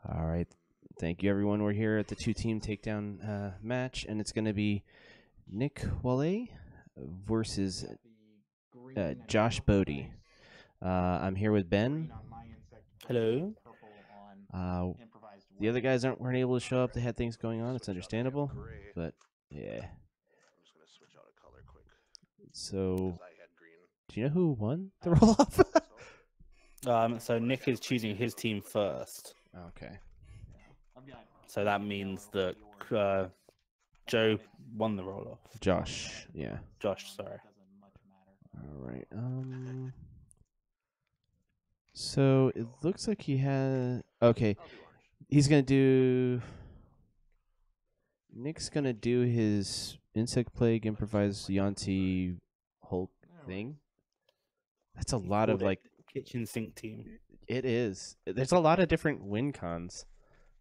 All right. Thank you, everyone. We're here at the two-team takedown match, and it's going to be Nick Wahle versus Josh Bodie. I'm here with Ben. Hello. The other guys weren't able to show up. They had things going on. It's understandable, but yeah. I'm just gonna switch out a color quick. So, I had green. do you know who won the roll-off? So Nick is choosing his team first. Okay. So that means that Joe won the roll-off. Josh, yeah. Josh, sorry. All right. So it looks like he had. Okay, he's gonna do. Nick's gonna do his insect plague improvised Yanti Hulk thing. That's a lot of like kitchen sink team. It is. There's a lot of different win cons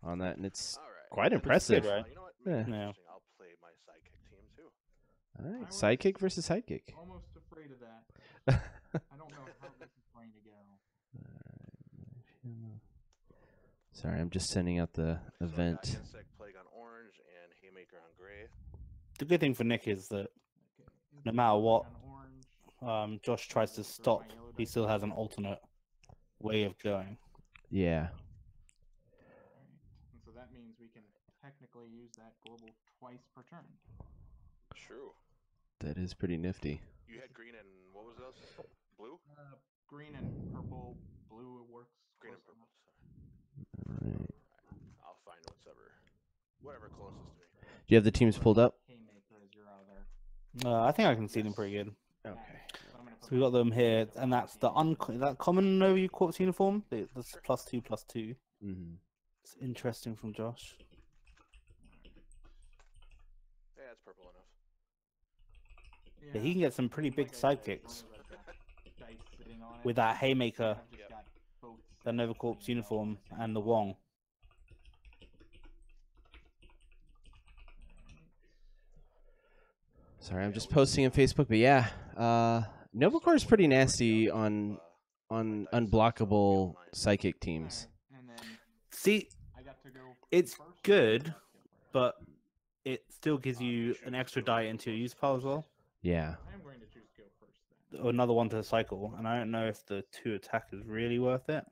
on that, and it's quite impressive. Good, right? You know what? Yeah. I'll play my sidekick team too. All right, sidekick versus sidekick. Almost afraid of that. I don't know how this is going to go. Sorry, I'm just sending out the event. So insect plague on orange and haymaker on gray. The good thing for Nick is that no matter what Josh tries to stop, he still has an alternate way of going. Yeah. And so that means we can technically use that global twice per turn. True. That is pretty nifty. You had green and what was those? Blue? Green and purple, blue works. Green and purple. All right. I'll find whatever closest to me. Do you have the teams pulled up? Haymaker is your other. I think I can see them pretty good. Okay. So we got them here, and that's the that common overview corpse uniform. That's +2/+2. Mm-hmm. It's interesting from Josh. Yeah, it's purple enough. Yeah, he can get some pretty big sidekicks with that haymaker, the Nova Corpse uniform, and the Wong. Sorry, I'm just posting on Facebook, but yeah, Novacore is pretty nasty on unblockable psychic teams. See, it's good, but it still gives you an extra die into your use pile as well. Yeah. I'm going to choose to go first then. Another one to cycle, and I don't know if the 2 attack is really worth it.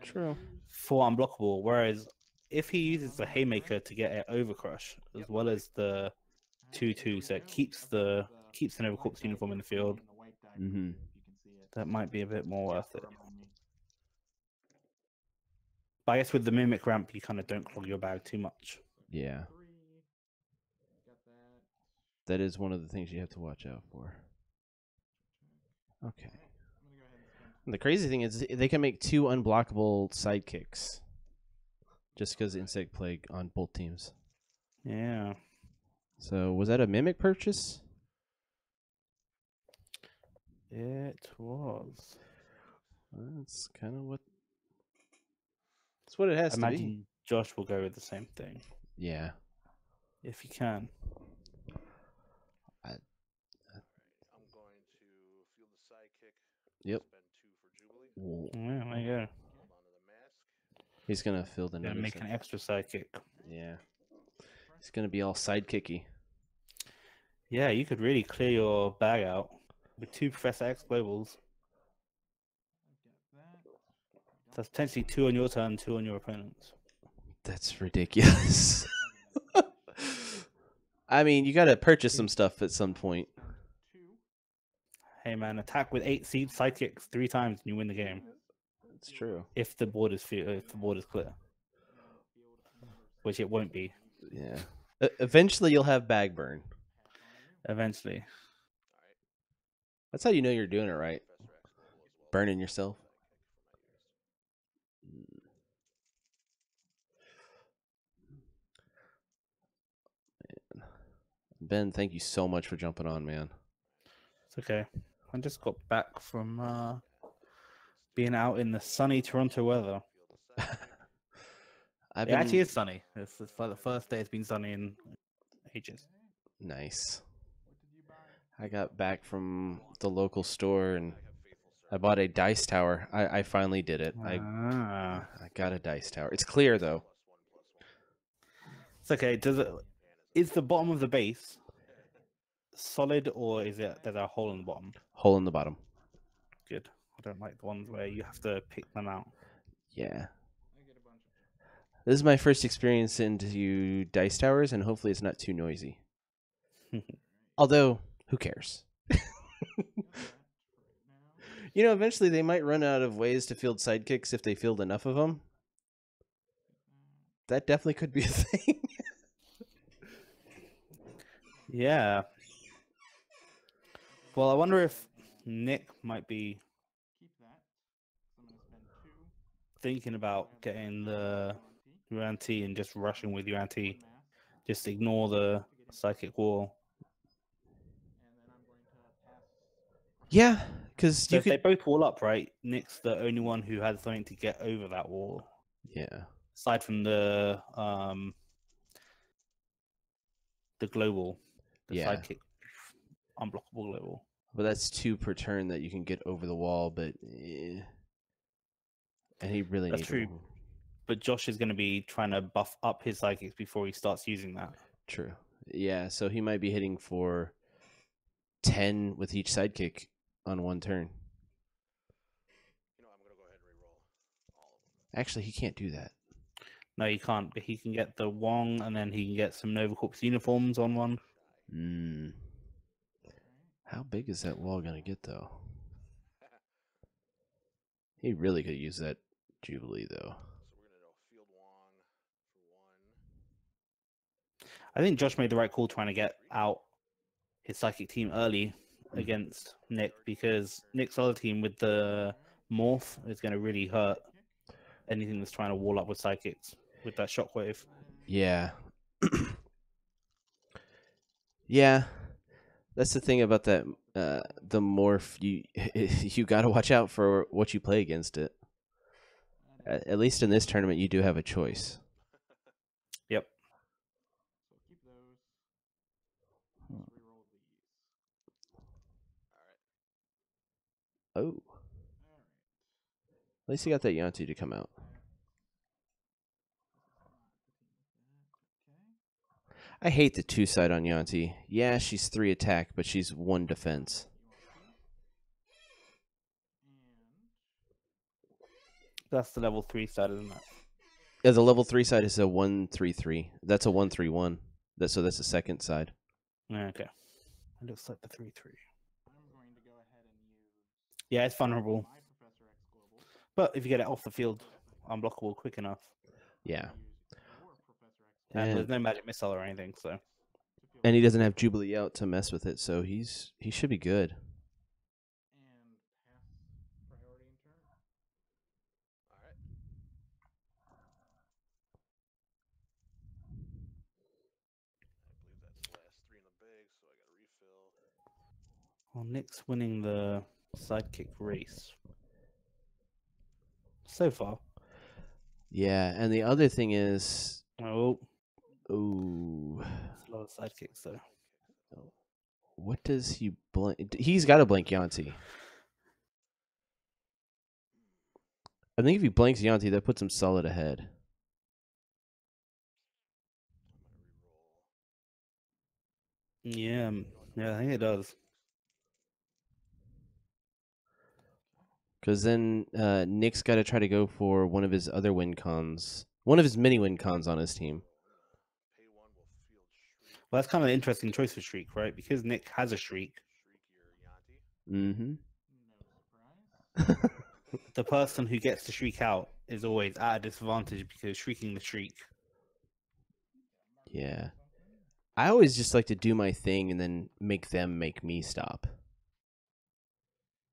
True. For unblockable, whereas if he uses the haymaker to get it overcrush as well as the 2/2, so it keeps the Nova Corpse uniform in the field. Mm-hmm. That might be a bit more worth it. But I guess with the mimic ramp, you kind of don't clog your bag too much. Yeah. That is one of the things you have to watch out for. Okay. And the crazy thing is they can make 2 unblockable sidekicks just because insect plague on both teams. Yeah. So was that a mimic purchase? It was. That's kind of what. That's what it has to be. Imagine Josh will go with the same thing. Yeah. If he can. I'm going to field the sidekick. Yep. Spend 2 for Jubilee. Yeah, there you go. Hold on to the mask. He's gonna fill the. Gonna make an extra sidekick. Yeah. It's gonna be all sidekicky. Yeah, you could really clear your bag out with 2 Professor X globals. That's potentially 2 on your turn, 2 on your opponent's. That's ridiculous. I mean, you gotta purchase some stuff at some point. Hey man, attack with 8 seed sidekicks 3 times and you win the game. It's true. If the board is clear, which it won't be. Yeah. Eventually, you'll have bag burn. Eventually. That's how you know you're doing it right. Burning yourself. Ben, thank you so much for jumping on, man. It's okay. I just got back from being out in the sunny Toronto weather. It actually is sunny. It's like the first day it's been sunny in ages. Nice. I got back from the local store and I bought a dice tower. I finally did it. I got a dice tower. It's clear though. It's okay. Is the bottom of the base solid, or is it there's a hole in the bottom? Hole in the bottom. Good. I don't like the ones where you have to pick them out. Yeah. I get a bunch of This is my first experience into dice towers, and hopefully it's not too noisy. Although, who cares? You know, eventually they might run out of ways to field sidekicks if they field enough of them. That definitely could be a thing. Yeah. Well, I wonder if Nick might be keep that. So I'm gonna spend 2 thinking about getting the UNT and just rushing with UNT. mass, Just ignore the psychic wall. and then I'm going to pass. Yeah, because So you if they could. both wall up, right? Nick's the only one who has something to get over that wall, Yeah. aside from the global, the Yeah. sidekick, unblockable global. But that's 2 per turn that you can get over the wall, but. And he really That's needs true. them. But Josh is going to be trying to buff up his psychics before he starts using that. True. Yeah, so he might be hitting for 10 with each sidekick on one turn. You know, I'm gonna go ahead and re-roll all of them. Actually, he can't do that. No, he can't. But he can get the Wong, and then he can get some Nova Corps uniforms on one. Mm. How big is that wall going to get, though? He really could use that Jubilee, though. So we're gonna go field Wong for 1. I think Josh made the right call trying to get out his psychic team early Mm. against Nick, because Nick's other team with the morph is going to really hurt anything that's trying to wall up with psychics with that shockwave. Yeah. Yeah. That's the thing about that. The morph, you got to watch out for what you play against it. At least in this tournament, you do have a choice. Yep. So keep those. Let's reroll these. Oh. All right. At least you got that Yanti to come out. I hate the 2-side on Yanti. Yeah, she's 3 attack, but she's 1 defense. That's the level 3 side, isn't it? Yeah, the level 3 side is a 1-3-3. That's a 1-3-1. So that's the second side. Okay. It looks like the 3-3. I'm going to go ahead and use Yeah, it's vulnerable. my Professor X Global. But if you get it off the field, unblockable quick enough. Yeah. Use your Professor X And And- there's no magic missile or anything, so. to field And he doesn't have Jubilee out to mess with it, so he should be good. and pass priority in turn. All right. I believe that's the last 3 in the bag, so I got to refill. Well, Nick's winning the sidekick race. So far. Yeah, and the other thing is, Oh, ooh, it's a lot of sidekicks, though. what does he blank? He's got to blank Yanti. I think if he blanks Yanti, that puts him solid ahead. Yeah, yeah, I think it does. Because then Nick's got to try to go for one of his other win cons. One of his mini win cons on his team. Pay 1 will field Shriek. Well, that's kind of an interesting choice for Shriek, right? Because Nick has a Shriek. Shriek your Yanti. Mm-hmm. No surprise. The person who gets to Shriek out is always at a disadvantage because shrieking the Shriek. Yeah. I always just like to do my thing and then make them make me stop.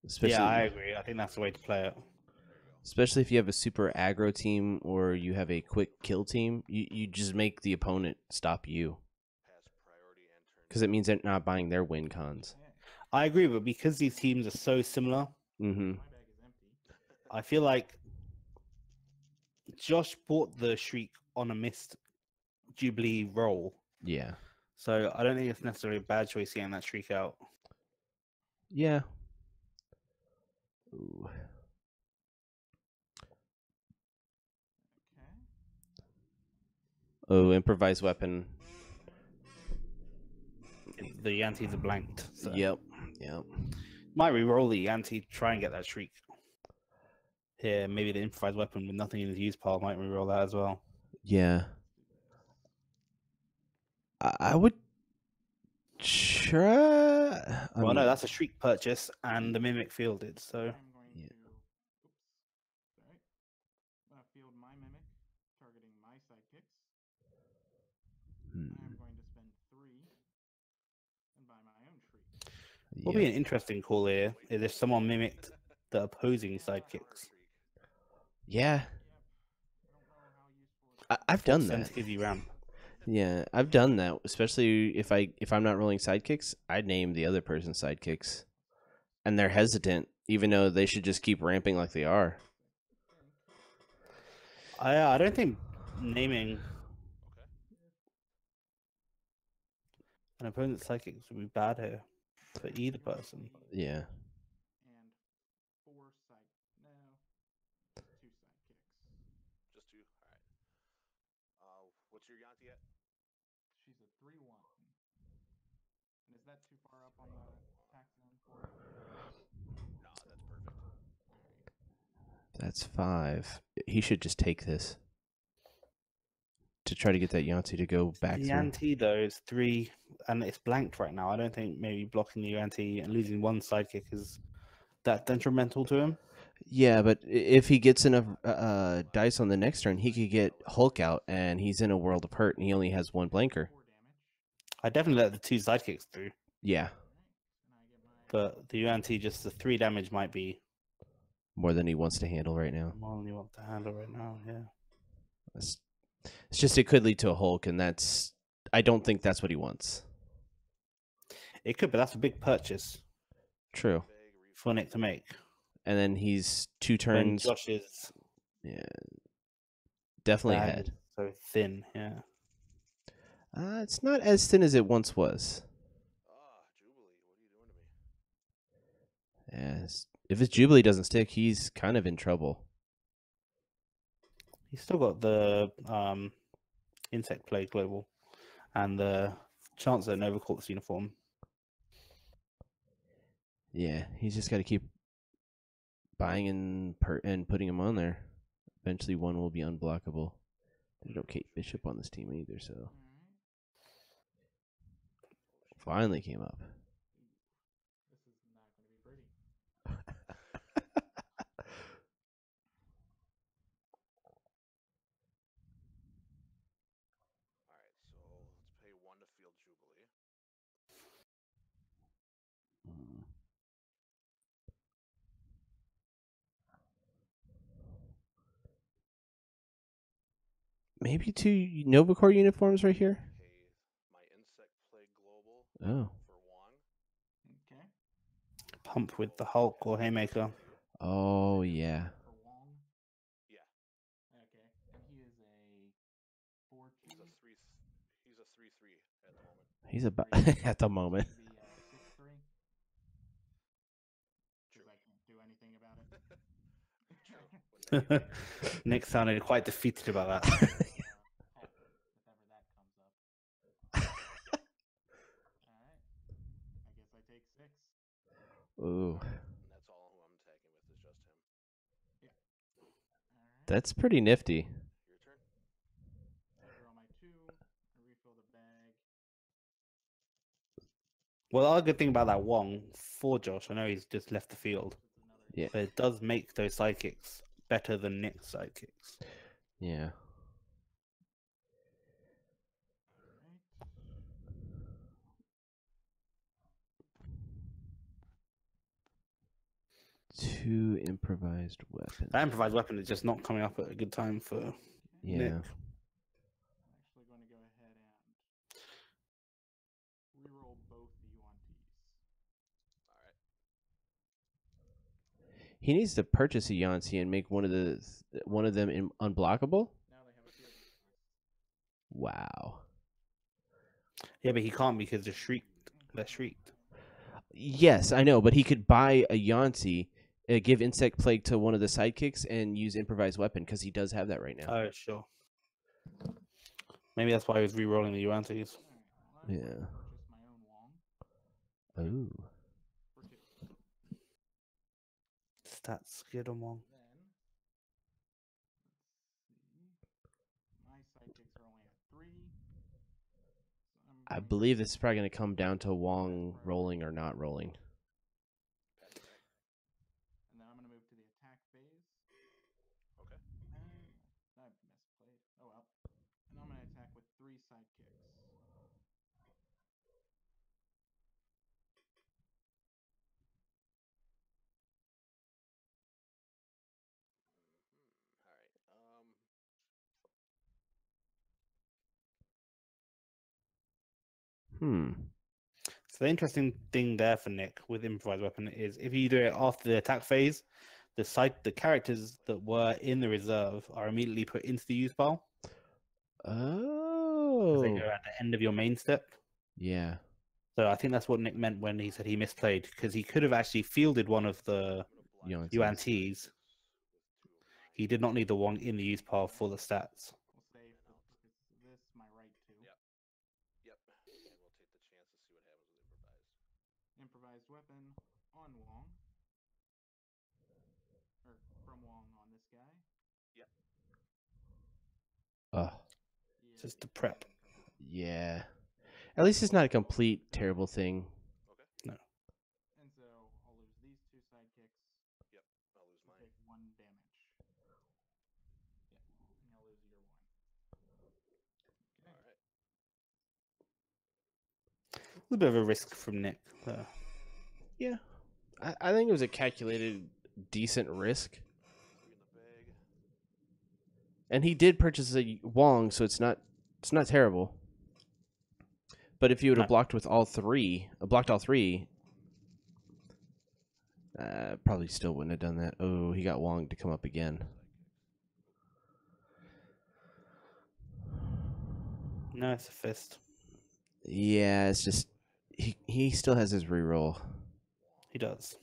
Especially, Yeah, I agree. I think that's the way to play it. especially if you have a super aggro team or you have a quick kill team, you just make the opponent stop you. Pass priority and turn. Because it means they're not buying their win cons. I agree, but because these teams are so similar, Mm-hmm. My bag is empty. I feel like Josh bought the Shriek on a missed Jubilee roll. Yeah. So I don't think it's necessarily a bad choice getting that Shriek out. Yeah. Ooh. Okay. Oh, improvised weapon. The Yantees are blanked. So. Yep. Yep. Might re-roll the Yantee, try and get that shriek. Here, maybe the improvised weapon with nothing in his use pile might re-roll that as well. Yeah. I would try. Well, no, that's a shriek purchase, and the mimic fielded. So I'm going Yeah. to. Oops. Sorry. Field my mimic, targeting my sidekicks. I'm going to spend 3 and buy my own shriek. what'll be an interesting call here is if someone mimicked the opposing sidekicks. Yeah. Yep. I don't know how useful. I've done that. Sensitivity ramp. Yeah, I've done that. Especially if I'm not rolling sidekicks, I name the other person's sidekicks, and they're hesitant, even though they should just keep ramping like they are. I don't think naming an opponent's sidekicks would be bad here for either person. Yeah. And 4 side. No. 2 sidekicks. Just 2? Alright. What's your Yanti at? She's a 3-1. And is that too far up on the tax zone for it? Nah, that's perfect. That's 5. He should just take this to try to get that Yanti to go back The through. Yantee, though, is 3, and it's blanked right now. I don't think maybe blocking the Yantee and losing one sidekick is that detrimental to him. Yeah, but if he gets enough dice on the next turn, he could get Hulk out, and he's in a world of hurt, and he only has 1 blanker. 4 damage. I definitely let the 2 sidekicks through, Yeah, And I get my. but the Yantee, just the 3 damage might be more than he wants to handle right now. more than you want to handle right now. Yeah. It's just it could lead to a Hulk, and I don't think that's what he wants. It could, but that's a big purchase True. for Nick to make. And then he's 2 When turns. Josh is Yeah, definitely bag ahead. is so thin, yeah. It's not as thin as it once was. Jubilee, what are you doing to me? Yes. If his Jubilee doesn't stick, he's kind of in trouble. He's still got the insect plague global and the Chancellor Nova Corps uniform. Yeah, he's just got to keep buying and putting him on there. Eventually, one will be unblockable. There's no Kate Bishop on this team either, so Alright. finally came up. This is not going to be pretty. Alright, so let's pay 1 to field Jubilee. Maybe 2 Nova Corps uniforms right here. Pay my Insect Plague Global Oh. for 1. Okay. Pump with the Hulk or Haymaker. Oh yeah. For Wong. Yeah. Okay. And he is a 4-2. He's a 3-3 at the moment. He's about at the moment. Be 6-3. Because I can't do anything about it. Nick sounded quite defeated about that. If ever that comes up. Alright. I guess I take 6. Ooh, And that's all who I'm attacking with is just him. Alright. that's pretty nifty. Your turn. I draw my 2. I refill the bag. Well, the other good thing about that Wong for Josh, I know he's just left the field, It's another. Yeah. but it does make those sidekicks better than Nick's sidekicks. Yeah. Alright. 2 improvised weapons. That improvised weapon is just not coming up at a good time for Yeah. Nick. I'm actually going to go ahead and reroll both the Yuan-Tis. Alright. He needs to purchase a Yanti and make one of them unblockable. Now they have a field request. Wow. Yeah, but he can't because they're shrieked. Yes, I know, but he could buy a Yanti give Insect Plague to one of the sidekicks and use Improvised Weapon because he does have that right now. Oh, sure. Maybe that's why he was re-rolling the Uantis. Alright, well, I'm going Yeah. to purchase my own Wong Oh. for 2. Stats good on one. Then, let's see. My sidekicks are only at 3. So I going believe this is probably going to come down to Wong rolling or not rolling. And then I'm going to move to the attack phase. Okay. I misplayed. Oh well. And I'm going to attack with 3 sidekicks. All right. So the interesting thing there for Nick with improvised weapon is if you do it after the attack phase, the characters that were in the reserve are immediately put into the use pile because they Oh. go at the end of your main step. Yeah. So I think that's what Nick meant when he said he misplayed because he could have actually fielded one of the I'm gonna block Yuan-Tis. UNTs. He did not need the one in the use pile for the stats. We'll say if it's this, my right 2. Yep. Yep. And we'll take the chance to see what happens with improvised. Improvised weapon on Wong. Or from Wong on this guy. Yep. Oh. Yeah, Just to prep. Yeah. At least it's not a complete terrible thing. Okay. and so I'll lose these 2 sidekicks. Yep. I'll lose To mine. take 1 damage. Yeah, and I'll lose your 1. Okay. All right. A little bit of a risk from Nick. Yeah. I think it was a calculated, decent risk. 3 in the bag. And he did purchase a Wong, so it's not terrible. But if you would have blocked all three, probably still wouldn't have done that. Oh, he got Wong to come up again. No, it's a fist. Yeah, it's just he still has his reroll. He does.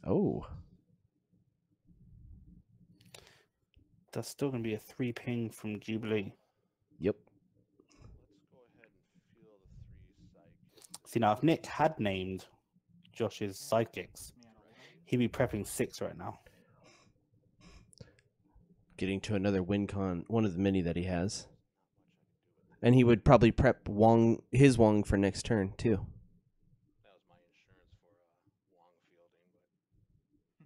Oh, That's still going to be a 3 ping from Jubilee. yep. Let's go ahead and feel the 3 psych. See, now if Nick had named Josh's sidekicks, Me at 11. he'd be prepping 6 right now. Getting to another win con, one of the many that he has. And he would probably prep his Wong for next turn too. That was my insurance for Wong fielding,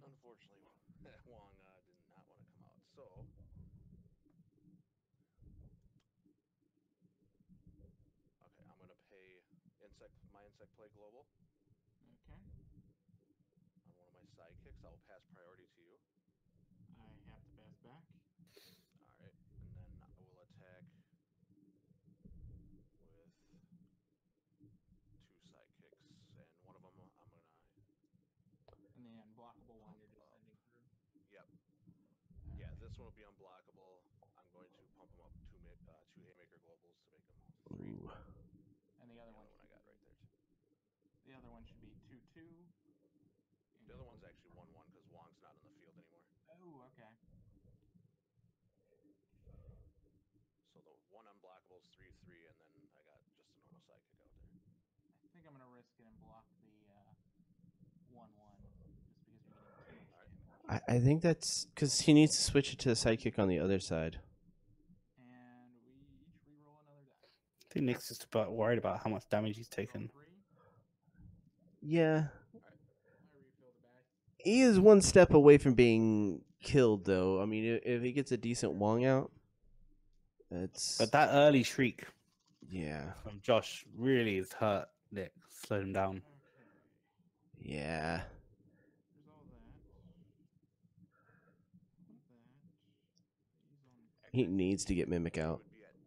but unfortunately, Wong did not want to come out. So, okay, I'm gonna pay my insect play global Okay. on one of my sidekicks. I will pass priority to you. I have to pass back. All right, and then I will attack with 2 sidekicks, and one of them I'm gonna. And the unblockable one you're just sending through. Yep. Yeah, this one will be unblockable. I'm going to pump them up 2 haymaker globals to make them 3. Ooh. And the other one I got right there too. The other one should be 2/2. The other one's actually 1/1 because Wong's not in the field anymore. Oh, okay. So the one unblockable is 3/3, and then I got just a normal sidekick out there. I think I'm gonna risk it and block the 1/1 just because you're getting too much damage. I think that's because he needs to switch it to the sidekick on the other side. And we each reroll another die. I think Nick's just about worried about how much damage he's taken. 3. Yeah. I refill the bag. He is one step away from being killed, though. I mean, if he gets a decent Wong out, it's... But that early shriek Yeah. from Josh really has hurt Nick, slowed him down. Okay. Yeah. There's all that. All that. He's on He needs to get Mimic It out. would be at 10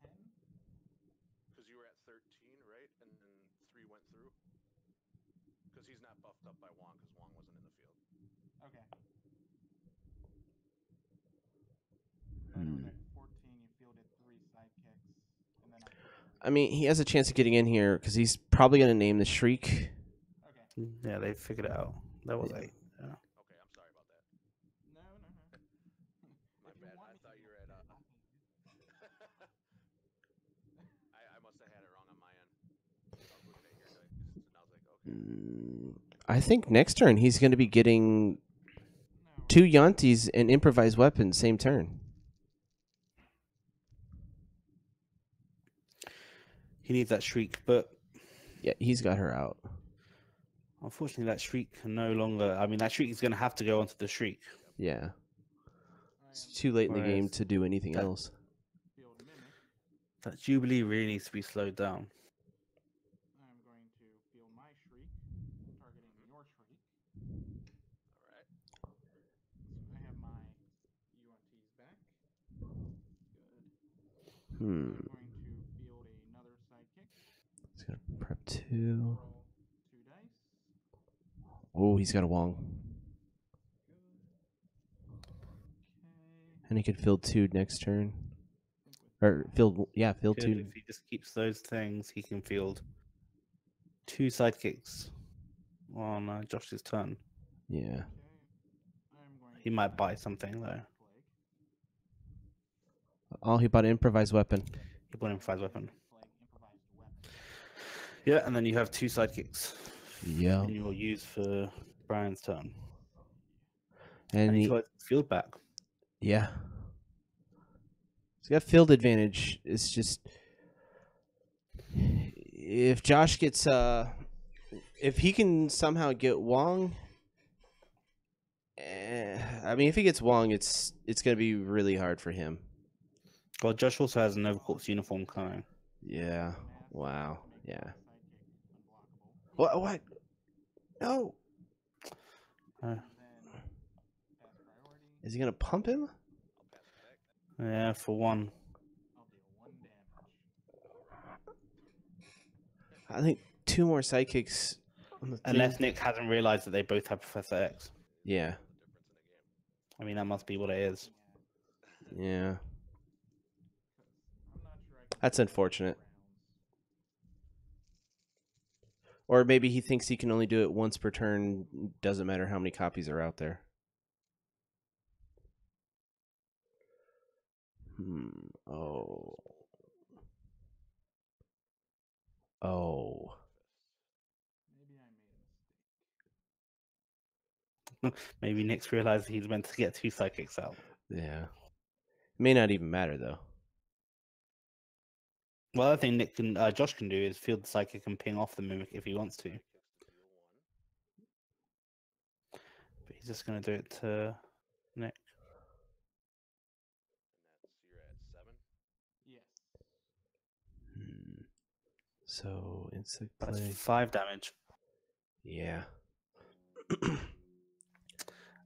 10. because you were at 13, right? And then 3 went through because he's not buffed up by Wong because Wong wasn't in the field. Okay. I know that 14 you fielded 3 sidekicks, and then I put I mean, he has a chance of getting in here because he's probably going to name the Shriek Yeah, they figured it out. That was Yeah. 8. Yeah. Okay, I'm sorry about that. No. My If you bad. want I me to thought be you were at. okay, I'll take it. I must have had it wrong on my end. I was looking at your dice, and I was like, okay. I think next turn he's going to be getting No. 2 Yantis and improvised weapons same turn. He needs that shriek, but Yeah, he's got her out. unfortunately, that shriek can no longer. I mean, that shriek is going to have to go onto the shriek. Yeah. I It's am too late in the game Whereas to do anything that- else. field mimic. That Jubilee really needs to be slowed down. I'm going to field my shriek, targeting your shriek. All right. So I have my UNTs back. Good. Hmm. I'm going to field another sidekick. He's got to prep 2. Roll 2 dice. Oh, he's got a Wong. Good. Okay. And he could field 2 next turn. I think with Or that, field Good, 2. if he just keeps those things, he can field 2 sidekicks on Josh's turn. Yeah. okay. I'm going He to might buy something though. plague. Oh, he bought an improvised weapon. He bought an improvised weapon. Plague improvised weapon. Yeah, and then you have 2 sidekicks Yeah. in your use for Brian's turn. And And he's he, got his field back. yeah. He's got field advantage. It's just if Josh gets if he can somehow get Wong, I mean if he gets Wong it's going to be really hard for him. Well, Josh also has an Overcorpse uniform coming. Yeah. Math Wow. make Yeah. my sidekick unblockable. What? No. Uh, And then pass priority. Is he going to pump him? I'll pass attack. yeah, for 1. I'll deal 1 damage. I think 2 more sidekicks on the Unless thing. Nick hasn't realized that they both have Professor X. Yeah. The difference in the game. I mean, that must be what it is. Yeah. I'm not sure I can That's do unfortunate. rounds. Or maybe he thinks he can only do it once per turn. Doesn't matter how many copies are out there. Oh. Oh. Maybe I made a mistake. Maybe Nick's realized he's meant to get 2 sidekicks out. Yeah. May not even matter though. Well, the other thing Josh can do is field the psychic and ping off the mimic if he wants to. Kicks to deal 1. But he's just going to do it to Nick. And that's you're at 7. Yes. So insect That's play. 5 damage. Yeah.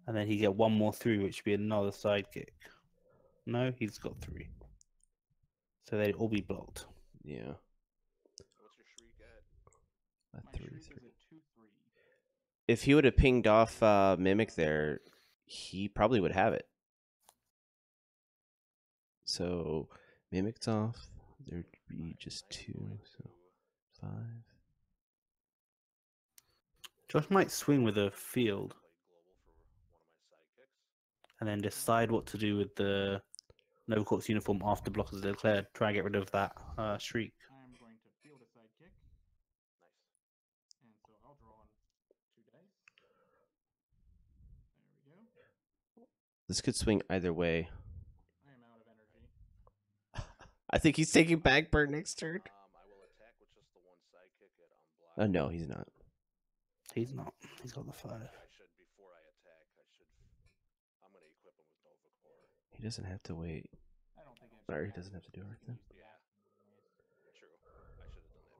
And then he get 1 more through, which would be another sidekick. No, he's got 3. So they'd all be blocked. Yeah. What's your shriek at? A My 3, shriek 3. is a 2/3. If he would have pinged off Mimic there, he probably would have it. So Mimic's off. There'd be just 2, so 5. Josh might swing with a field Play global for one of my sidekicks. and then decide what to do with the Novacorp's uniform after blockers are declared. Try and get rid of that shriek. I'm going to field a sidekick, Nice. and so I'll draw on 2 dice. There we go. This could swing either way. I am out of energy. I think he's taking back burn next turn. I will attack with just the 1 sidekick at unblock. Oh no, he's not. He's not. He's got the 5. I should, before I attack, I'm going to equip him with Nova Core. He doesn't have to wait. I don't think it's. Or he doesn't have to do everything. Yeah. True. I should have done that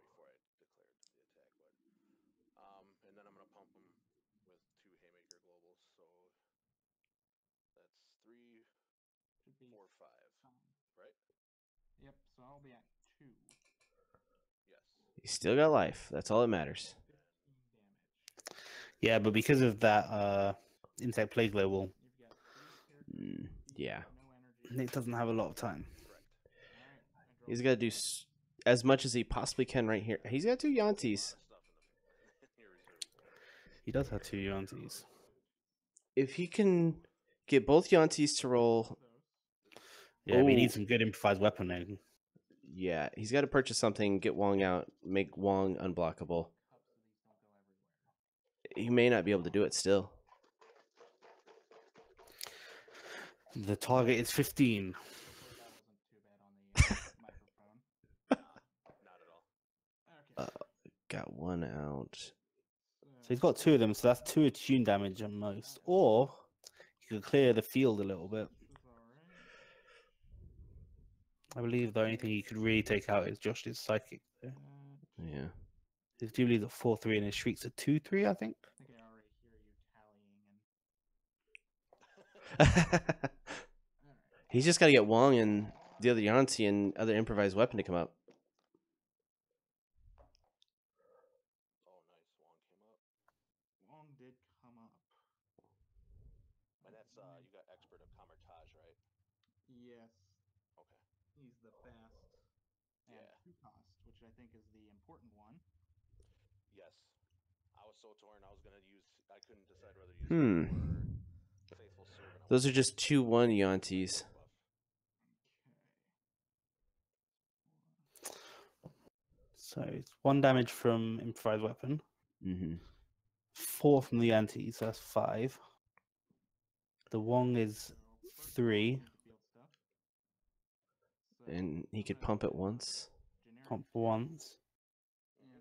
before I declared the attack, but and then I'm gonna pump him with 2 Haymaker globals, so that's 3, Should be 4, 5, some. right? Yep. So I'll be at 2. Yes. He's still got life. That's all that matters. 15 damage. Yeah, but because of that insect plague global, You've got 3 characters. Yeah. No energy. Nick doesn't have a lot of time. Correct. Alright. I draw He's got to do as much as he possibly can right here. He's got 2 Yantis. Stuff in your reserve. He does have 2 Yantis. If he can get both Yantis to roll, Yeah, but he needs Oh. some good improvised weaponing. yeah, he's got to purchase something, get Wong out, make Wong unblockable. He may not be able to do it still. The target is 15. Hopefully that wasn't too bad on the microphone. Not at all. Okay. Got one out. So he's got 2 of them, so that's 2 attune damage at most. Or you could clear the field a little bit. This is alright. I believe the only thing you could really take out is Josh's psychic. There. Yeah. His Jubilee's at 4-3 and his Shriek's at 2-3, I think. I think I already hear you tallying and alright. He's just got to get Wong and the other Yanti and other improvised weapon to come up. Oh, nice. Wong came up. Wong did come up. And that's you got expert of Commentators, right? Yes, Okay. he's the best. And Yeah. 2 cost, which I think is the important one. Yes. I was so torn. I couldn't decide whether to use him or Faithful Servant. Those are just 2/1 Yantis. So it's 1 damage from improvised weapon, Mm-hmm. 4 from the Yantis, so that's 5. The Wong is So first 3. field stuff. So And he I'm could gonna pump go it once. generic Pump once. and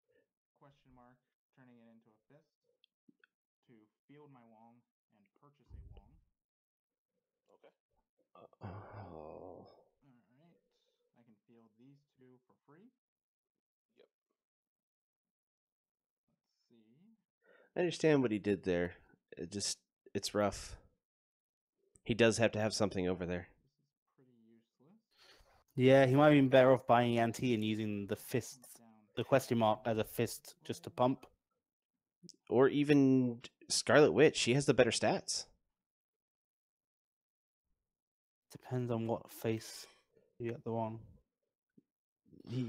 the question mark, turning it into a fist to field my Wong and purchase a Wong. Okay. Oh. Alright. I can field these 2 for free. Yep. Let's see. I understand what he did there. It's rough. He does have to have something over there. This is pretty useless. Yeah, he might have been better off buying Yanti and using the fist, Down the question mark as a fist just to pump. Or even Scarlet Witch. She has the better stats. Depends on what face you get the Wong. He, I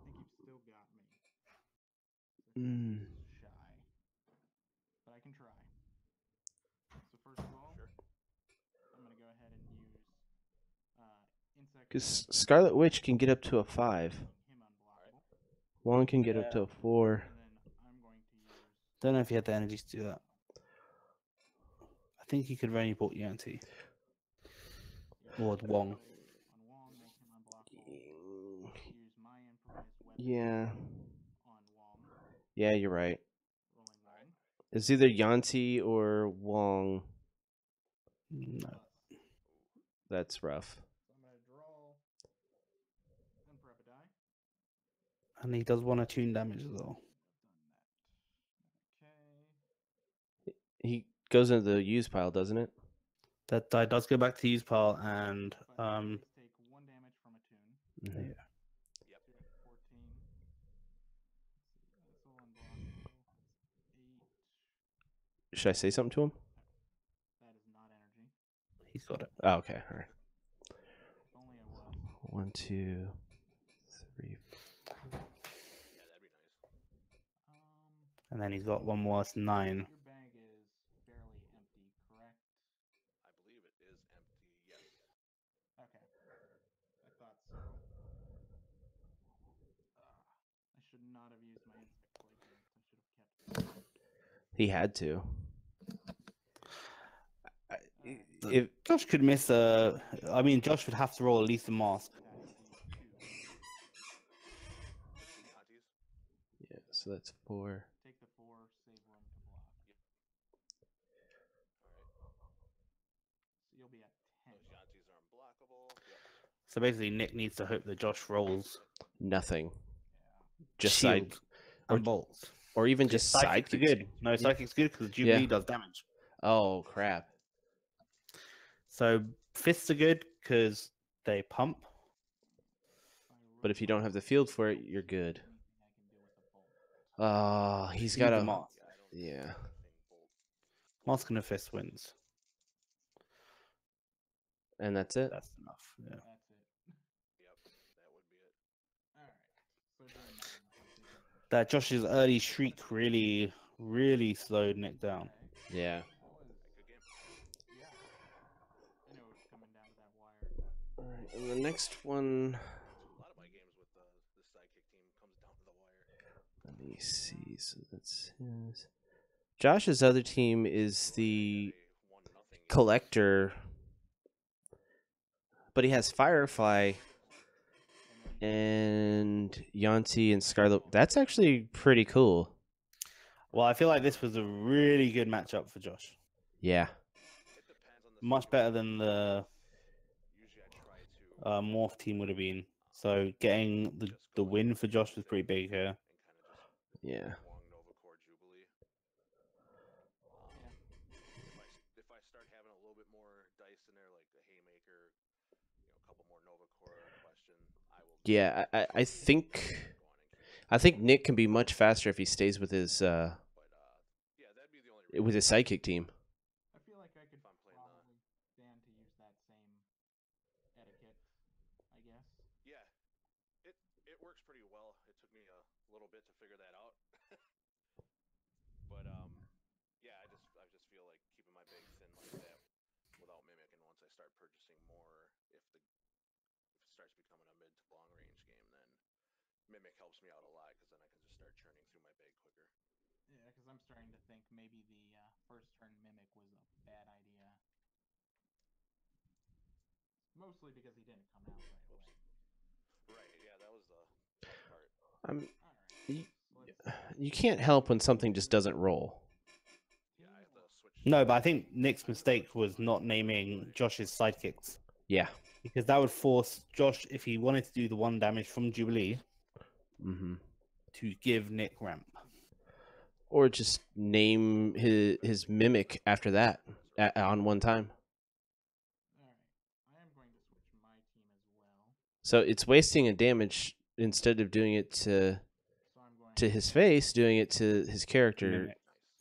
think you've still got me. So mm, shy. But I can try. So first of all, I'm going to go ahead and use insect. because Scarlet Witch can get up to a 5. Him unblockable. Wong can get up to a 4. And then I'm going to use Don't know if he had the energy to do that. I think he could have only bought Yanti. Or the Wong. on Wong, make him unblockable. Use my improvised weapon Yeah. on Wong, Yeah, you're right. rolling 1. It's either Yanti or Wong. No. That's rough. So I'm going to draw and prep a die. And he does 1 attune damage as well. Done that. Okay. He goes into the use pile, doesn't it? That die does go back to the use pile and But enemies take 1 damage from a tune. Mhm. yeah. Yep. 14. Let's see. That's all unblockable. That's 8. Should I say something to him? That is not energy. He's got it. Oh, okay. All right. If only it was. 1, 2, 3. Yeah, that'd be nice. And then he's got 1 more, that's 9. Your bag is barely empty, correct? I believe it is empty. Yes. Okay. I thought so. I should not have used my insect flagrant. I should have kept it. He had to. Alright. If Josh could miss a. I mean, Josh would have to roll at least a mask. Attack these 2. Yantis. yeah, so that's 4. Take the 4, save room to block. All right. So you'll be at 10. Those Yantis are unblockable. Yep. So basically, Nick needs to hope that Josh rolls Nothing. Yeah. Just shield side, and bolts. or even just Psychic's sidekicks. good. No, Psychic's good because Jubilee does damage. Oh crap! So fists are good because they pump. But if you don't have the field for it, you're good. Anything I can do with a bolt. He's He got needs a mask. Yeah, I don't think yeah. anything bolt. Mask and a fist wins. And that's it. That's enough. Yeah. That's it. Yep. That would be it. Alright. So during that that Josh's early shriek really, really slowed Nick down. Yeah. Good game. Yeah. I know it was coming down to that wire. All right, and the next one. A lot of my games with the sidekick team comes down to the wire. Let me see. So that's his. Josh's other team is the A 1-0 collector, but he has Firefly and Yanti and Scarlet. That's actually pretty cool. Well, I feel like this was a really good matchup for Josh. Yeah. It depends on the Much better than the Usually I try to Morph team would have been. So getting the win for Josh was pretty big here. and kind of just Yeah. Wong Nova Core Jubilee. If I start having a little bit more dice in there, like a haymaker, a couple more Nova Core question, I will. Yeah, I think Nick can be much faster if he stays with his But yeah, that'd be the only reason sidekick team. I feel like I could if I'm playing probably stand to use that same etiquette, I guess. Yeah, it works pretty well. It took me a little bit to figure that out. But yeah, I just feel like keeping my big thin like that without mimic, and once I start purchasing more, if it starts becoming a mid to long range game, then mimic helps me out a lot because then I can just start churning through my bag quicker. Yeah, because I'm starting to think maybe the first turn mimic was a bad idea. Mostly because he didn't come out right away. Right? Yeah, that was the tough part. All right. You can't help when something just doesn't roll. Yeah, I have to switch. No, but I think Nick's mistake was not naming Josh's sidekicks. Yeah. Because that would force Josh, if he wanted to do the 1 damage from Jubilee, Mm-hmm. to give Nick ramp. Or just name his mimic after that on one time. All right. I am going to switch my team as well. So it's wasting a damage instead of doing it So I'm going to his face, doing it to his character. Mimic.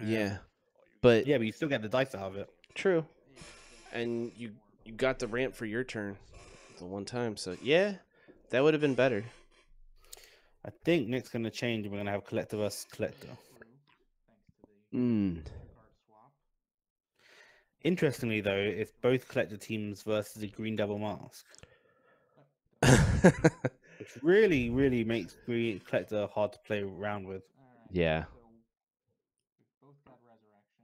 Yeah. But Yeah, but you still get the dice out of it. true. Yeah, And you got the ramp for your turn the one time. So yeah, that would have been better. I think Nick's going to change and we're going to have collector versus collector. thanks to the Mm. 2-card swap. Interestingly, though, it's both collector teams versus the Green Devil Mask, which really, really makes Green Collector hard to play around with. All right. Yeah. So we've both got resurrection.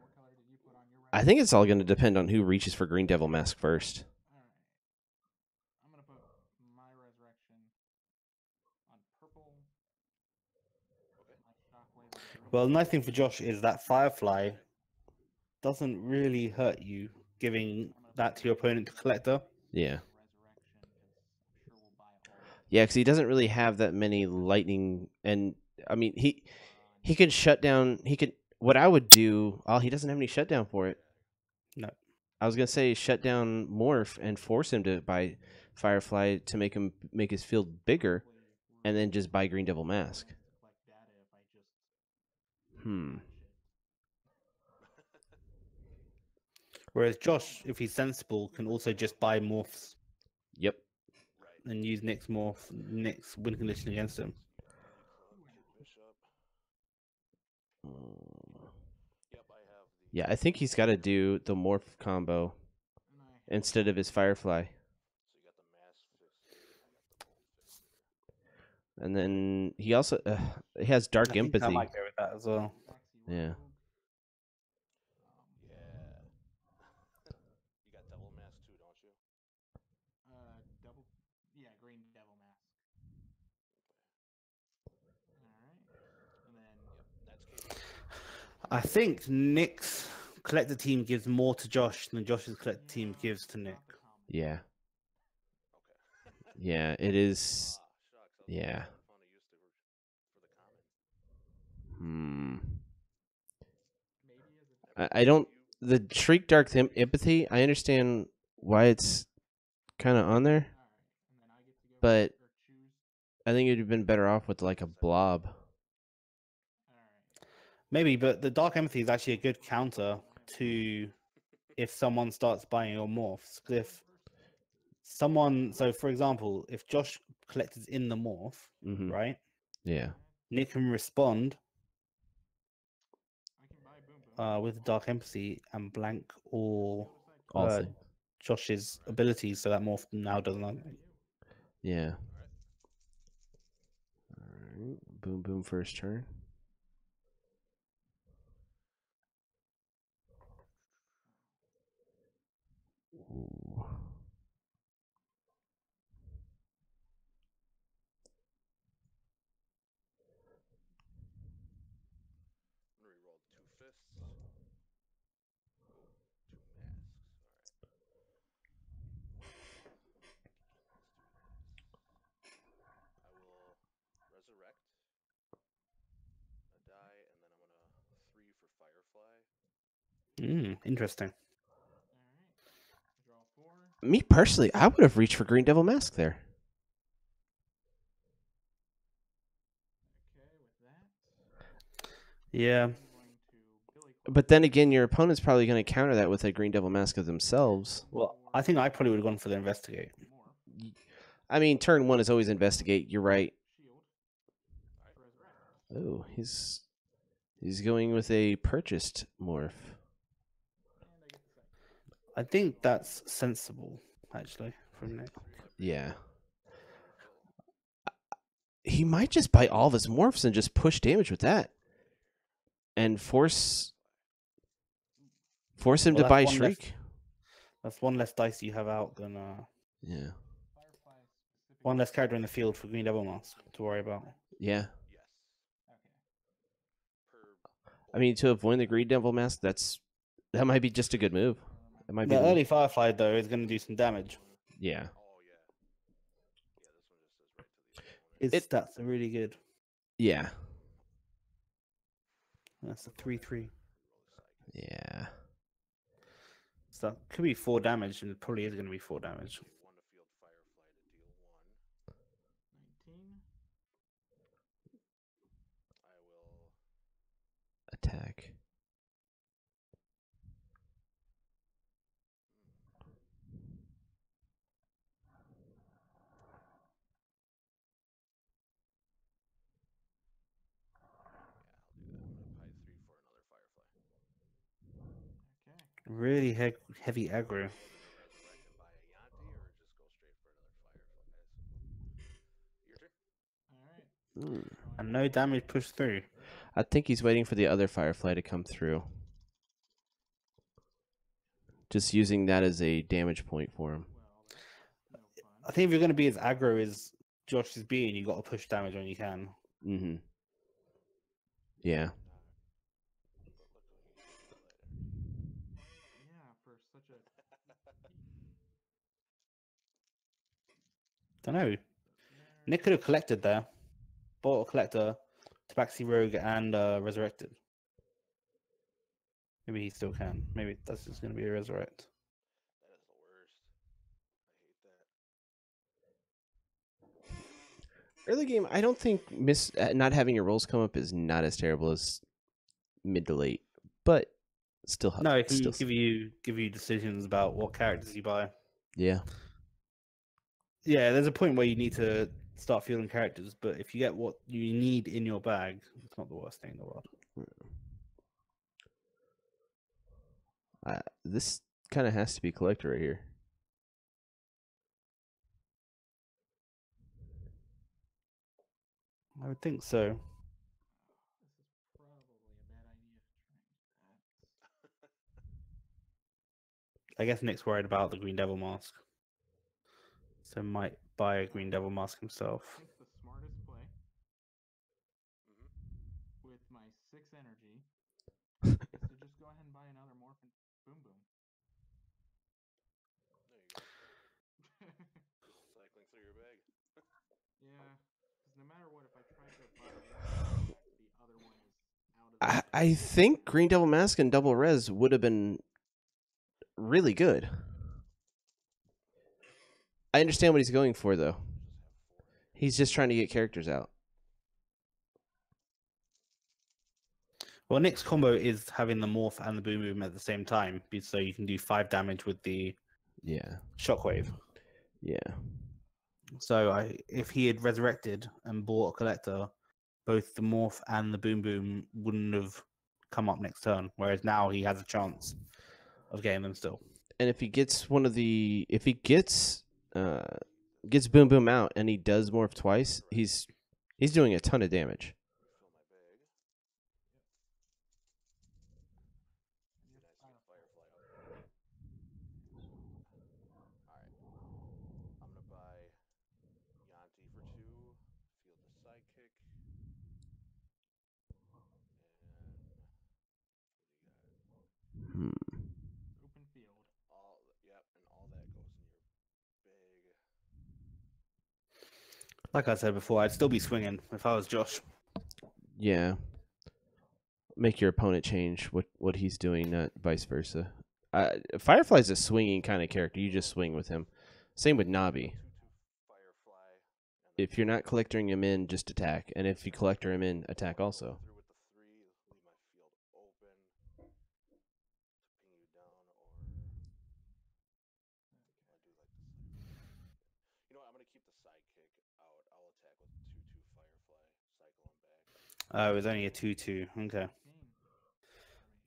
What color did you put on your I think it's all going to depend on who reaches for Green Devil Mask first. All right. I'm gonna put my resurrection on purple. My shockwave is green. Well, the nice thing for Josh is that Firefly doesn't really hurt you, giving that to your opponent to collector. Yeah. Resurrection, because I'm sure we'll buy all. Yeah, because he doesn't really have that many lightning, and I mean he could shut down. He could. What I would do. Oh, he doesn't have any shutdown for it. No. I was gonna say shut down Morph and force him to buy Firefly to make his field bigger, and then just buy Green Devil Mask. To collect data if I just Hmm. shit. Whereas Josh, if he's sensible, can also just buy morphs Yep. and use Nick's morph, Nick's win condition against him. Bishop. Mm. Yep, I have the. Yeah, I think he's got to do the Morph combo And I have instead of his Firefly, So you got the mass fixed. I got the wolf fixed. and then he also he has Dark I think I Empathy. might go with that as well. Taxi Yeah. Rogue. Yeah. You got devil mask too, don't you? Double. Yeah, green devil mask. All right. And then That's I think Nick's collector team gives more to Josh than Josh's collector team gives to Nick. not the combo. Yeah. okay. Yeah, it is. Ah, shucks. Yeah. Having fun to use for the common. Maybe as a I don't. The Shriek Dark Empathy. I understand why it's kind of on there, all right. And then I get to go but or choose. I think it'd have been better off with like a blob. All right. Maybe, but the Dark Empathy is actually a good counter to if someone starts buying your morphs. 'Cause if someone, so for example, if Josh collectors in the morph, Mm-hmm. right, Yeah. Nick can respond I can buy Boom Boom. with Dark Empathy and blank all All uh, things. Josh's abilities, so that morph now doesn't. How about you? Yeah. All right. Boom boom first turn. Ooh. I'm gonna reroll 2 fists. Oh, 2 masks. All right. Let's do this. I will resurrect a die, and then I'm gonna 3 for Firefly. Interesting. All right. Draw 4. Me personally, I would have reached for Green Devil Mask there. Okay, with that, Yeah. I'm going to Billy Club. But then again, your opponent's probably going to counter that with a Green Devil Mask of themselves. Well, I think I probably would have gone for the investigate. Morph. I mean, turn 1 is always investigate. You're right. Shield. Resurrect. Oh, he's going with a purchased morph. And I get the second. I think that's sensible, actually, from Nick. Yeah. He might just buy all of his morphs and just push damage with that. And force him Well, to buy that's one less- Shriek. That's one less dice you have out than Yeah. Firefly specific. one less character in the field for Green Devil Mask to worry about. Yeah. Yes. Okay. Per I mean, to avoid the Green Devil Mask, that might be just a good move. That might be The early Firefly, though, is going to do some damage. Yeah. Oh yeah. Yeah, this one just says right to the opponent. Its stats are really good. Yeah. That's a 3/3. Roll the psychic. Yeah. So that could be 4 damage, and it probably is going to be 4 damage. 1 to field Firefly to deal 1. 19. I will Attack. Yeah, I'll do that. I'm gonna pie 3 for another Firefly. Okay. Really heavy aggro. Resurrect and buy a Yanti, or just go straight for another Firefly. Your turn. All right. Mm. And no damage pushed through. I think he's waiting for the other Firefly to come through. Just using that as a damage point for him. Well, that's no I fun. think if you're going to be as aggro as Josh is being, you got to push damage when you can. Mm-hmm. Yeah. But look what he did later. Yeah, for such a. Don't know. There. Nick could have collected there. Bought a collector, Tabaxi Rogue, and resurrected. Maybe he still can. Maybe that's just going to be a resurrect. That is the worst. I hate that. Early game, I don't think not having your rolls come up is not as terrible as mid to late, but still. No, it can still, give you decisions about what characters you buy. Yeah. Yeah, there's a point where you need to start fielding characters, but if you get what you need in your bag, it's not the worst thing in the world. This kind of has to be collector right here. I would think so. This is probably a bad idea to try that. I guess Nick's worried about the Green Devil Mask. So might buy a Green Devil Mask himself. I think the smartest play Mm-hmm. with my 6 energy is to just go ahead and buy another morph and boom boom. There you go. Cycling through your bag. Yeah, because no matter what, if I try to buy one, the other one is out of the I think Green Devil Mask and Double Res would have been really good. I understand what he's going for, though. He's just trying to get characters out. Well, Nick's combo is having the morph and the boom movement at the same time, so you can do 5 damage with the Yeah. shockwave. Yeah. So if he had resurrected and bought a collector, both the morph and the boom boom wouldn't have come up next turn. Whereas now he has a chance of getting them still. And if he gets gets Boom Boom out and he does morph twice, he's doing a ton of damage. Fill my bag. Be nice to get Firefly out there. Alright. I'm gonna buy Yanti for 2, field the sidekick. And what do you got? Open field. Yep, and all that goes in your bag. Like I said before, I'd still be swinging if I was Josh. Yeah. Make your opponent change what he's doing, not vice versa. Firefly's a swinging kind of character. You just swing with him. Same with Nabi. 2/2 Firefly. If you're not collecting him in, just attack. And if you collector him in, attack also. Through with the 3, leave my field open to ping you down, or I do like the sidekick. You know what, I'm gonna keep the sidekick out. I'll attack with 2/2 Firefly, cycle him back. Oh, it was only a 2/2. Okay.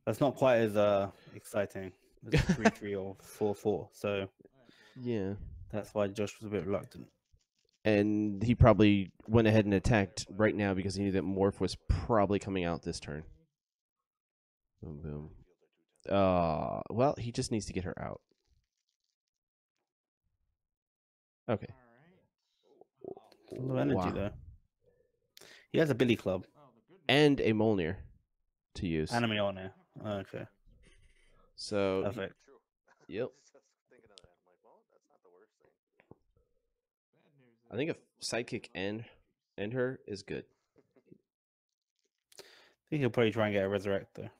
That's not quite as exciting as 3/3 or 4/4. So Yeah. that's why Josh was a bit reluctant. And he probably went ahead and attacked right now because he knew that Morph was probably coming out this turn. Boom, boom. Well, he just needs to get her out. Okay. A lot of energy Wow. though. He has a Billy Club. And a Molnir to use. Anime on there. Okay. So, Perfect. True. yep. Just thinking of that. I'm like, well, that's not the worst thing. I think a sidekick and her is good. I think he'll probably try and get a resurrect though.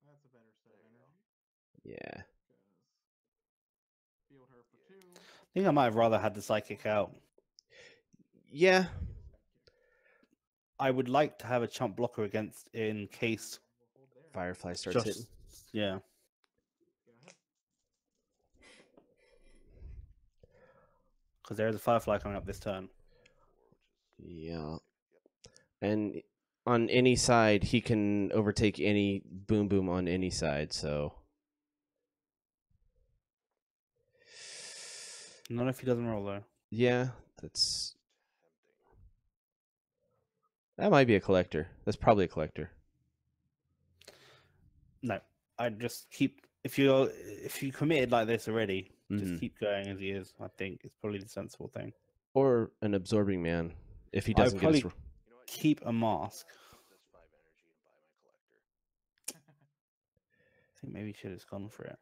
That's a better set of energy. Yeah. Field her for 2. I think I might have rather had the psychic out. Yeah. I would like to have a chump blocker against in case Firefly starts hitting. Yeah. Because there is a Firefly coming up this turn. Yeah. And on any side, he can overtake any Boom Boom on any side, so. Not if he doesn't roll though. Yeah, that might be a collector. That's probably a collector. No. I'd just keep if you committed like this already, Mhm. just keep going as he is. I think it's probably the sensible thing. Or an Absorbing Man if he doesn't get his. probably keep a mask. Dump this 5 energy and buy my collector. I think maybe you should have gone for it.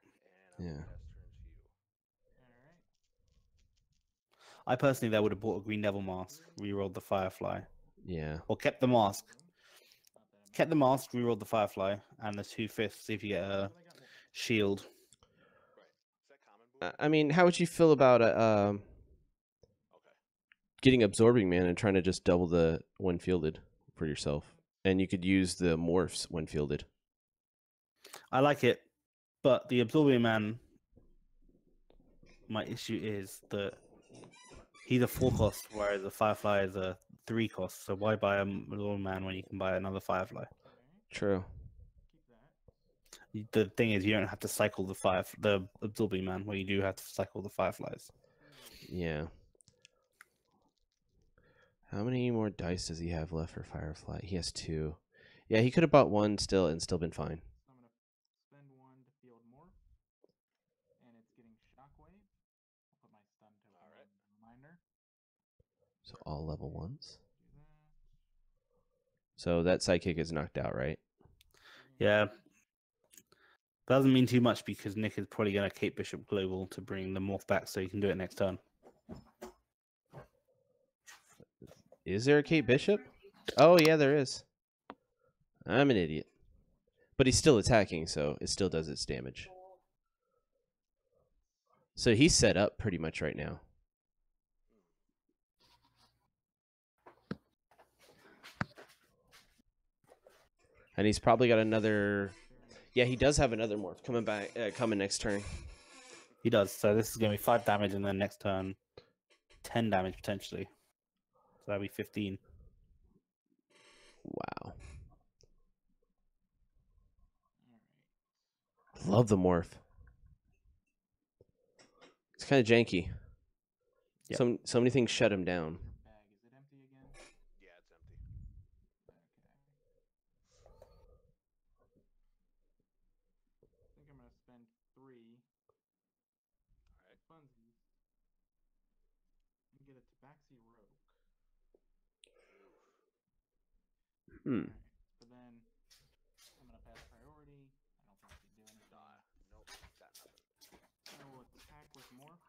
And Yeah. I'll pass turn to you. Alright. I personally there would have bought a Green Devil mask, rerolled the Firefly. Yeah. Or kept the mask. Kept the mask, rerolled the Firefly, and the 2/5, see if you get a shield. Right. Is that common boom? I mean, how would you feel about Okay. getting Absorbing Man and trying to just double the when fielded for yourself? And you could use the morphs when fielded. I like it, but the Absorbing Man, my issue is that he's a 4 cost, whereas the Firefly is a 3 cost. So why buy a Absorbing Man when you can buy another Firefly? True. Keep that. The thing is, you don't have to cycle the Absorbing Man, where you do have to cycle the Fireflies. Yeah. How many more dice does he have left for Firefly? He has 2. Yeah, he could have bought 1 still and still been fine. So I'm going to spend 1 to field more. And it's getting Shockwave. I'll put my stun token on Alright. the reminder. So all level 1s. Do that. So that sidekick is knocked out, right? Yeah. Doesn't mean too much because Nick is probably going to Cape Bishop Global to bring the morph back so he can do it next turn. Is there a Kate Bishop? Oh, yeah, there is. I'm an idiot. But he's still attacking, so it still does its damage. So he's set up pretty much right now. And he's probably got another... Yeah, he does have another morph coming next turn. He does. So this is going to be 5 damage, and then next turn, 10 damage potentially. So that'll be 15. Wow. Alright. Love the morph. It's kind of janky. Yep. So many things shut him down. Your bag, is it empty again? Yeah, it's empty. Okay. I think I'm gonna spend 3 Alright. funsies and get a Tabaxi Rogue. Hmm. Alright, but then I'm gonna pass priority. I don't think I can do anything. Nope, got nothing. I will attack with Morph,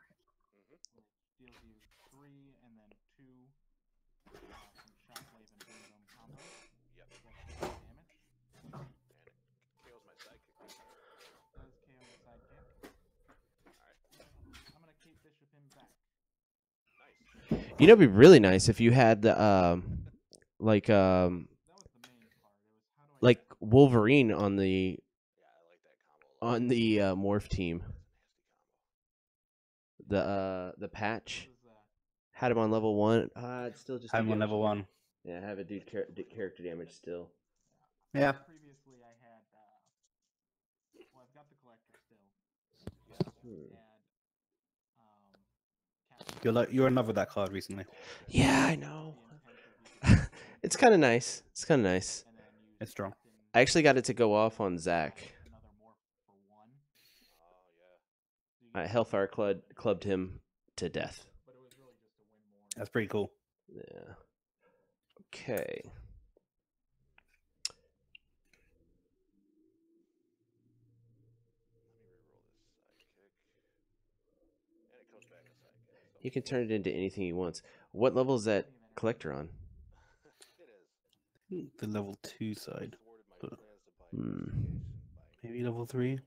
Mm-hmm. which deals you 3 and then 2 from Shockwave and Boom combo. Yep. That's 6 damage. And it KOs my sidekick. Does KO the sidekick. Alright. I'm gonna Kate Bishop him back. Nice. You know, it'd be really nice if you had the like That was the main part. It was how do I like get Wolverine on the Yeah, I like that combo a lot. morph team. That's a nasty combo. The patch this is had him on level 1. It's still just I'm do on damage. level 1. Yeah, have it do character damage still. Yeah. previously I had well I've got the collector still. Hmm. Had You're in love with that card recently. Yeah, I know. the intent of It's kind of nice. It's kind of nice. and then use It's strong. Captain I actually got it to go off on Zach. another morph for 1. Oh, yeah. So you get Hellfire clubbed him to death. but it was really just to win more. That's pretty cool. Yeah. Okay. Let me reroll this sidekick. And it comes back a sidekick. So He can turn it into anything he wants. What level is that collector on? it is. The level 2 side. Thwarted my But- plans to buy Hmm. investigation by Maybe level 3?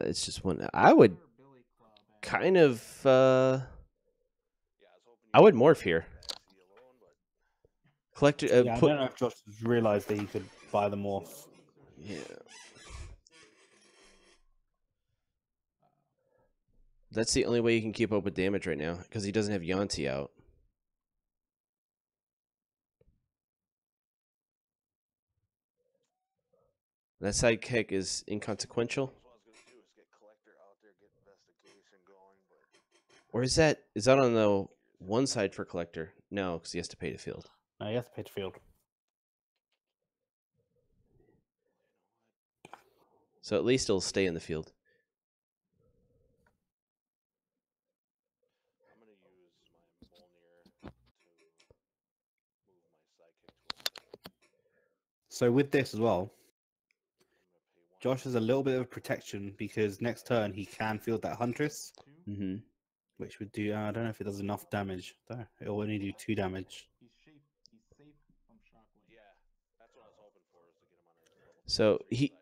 It's just one. I would Billy Club and kind of. Yeah, I was hoping I would morph here. Backseat alone, but Collector. Yeah, I Put. don't know if Josh realized that he could buy the morph. Yeah. That's the only way you can keep up with damage right now because he doesn't have Yanti out. That sidekick is inconsequential. that's what I was gonna do is get collector out there, get investigation going, but Or is that on the one side for collector? No, because he has to pay to field. No, he has to pitch field. So at least it'll stay in the field. I'm gonna use my Mjolnir to move my sidekick to a hole. So with this as well, I'm gonna pay 1. Josh has a little bit of protection because next turn he can field that Huntress, 2. Mm-hmm. which would do, I don't know if it does enough damage. No, it'll only do 2 damage. He's safe from Shockwave. Yeah, that's what I was hoping for, is to get him on a level So 3 he- side.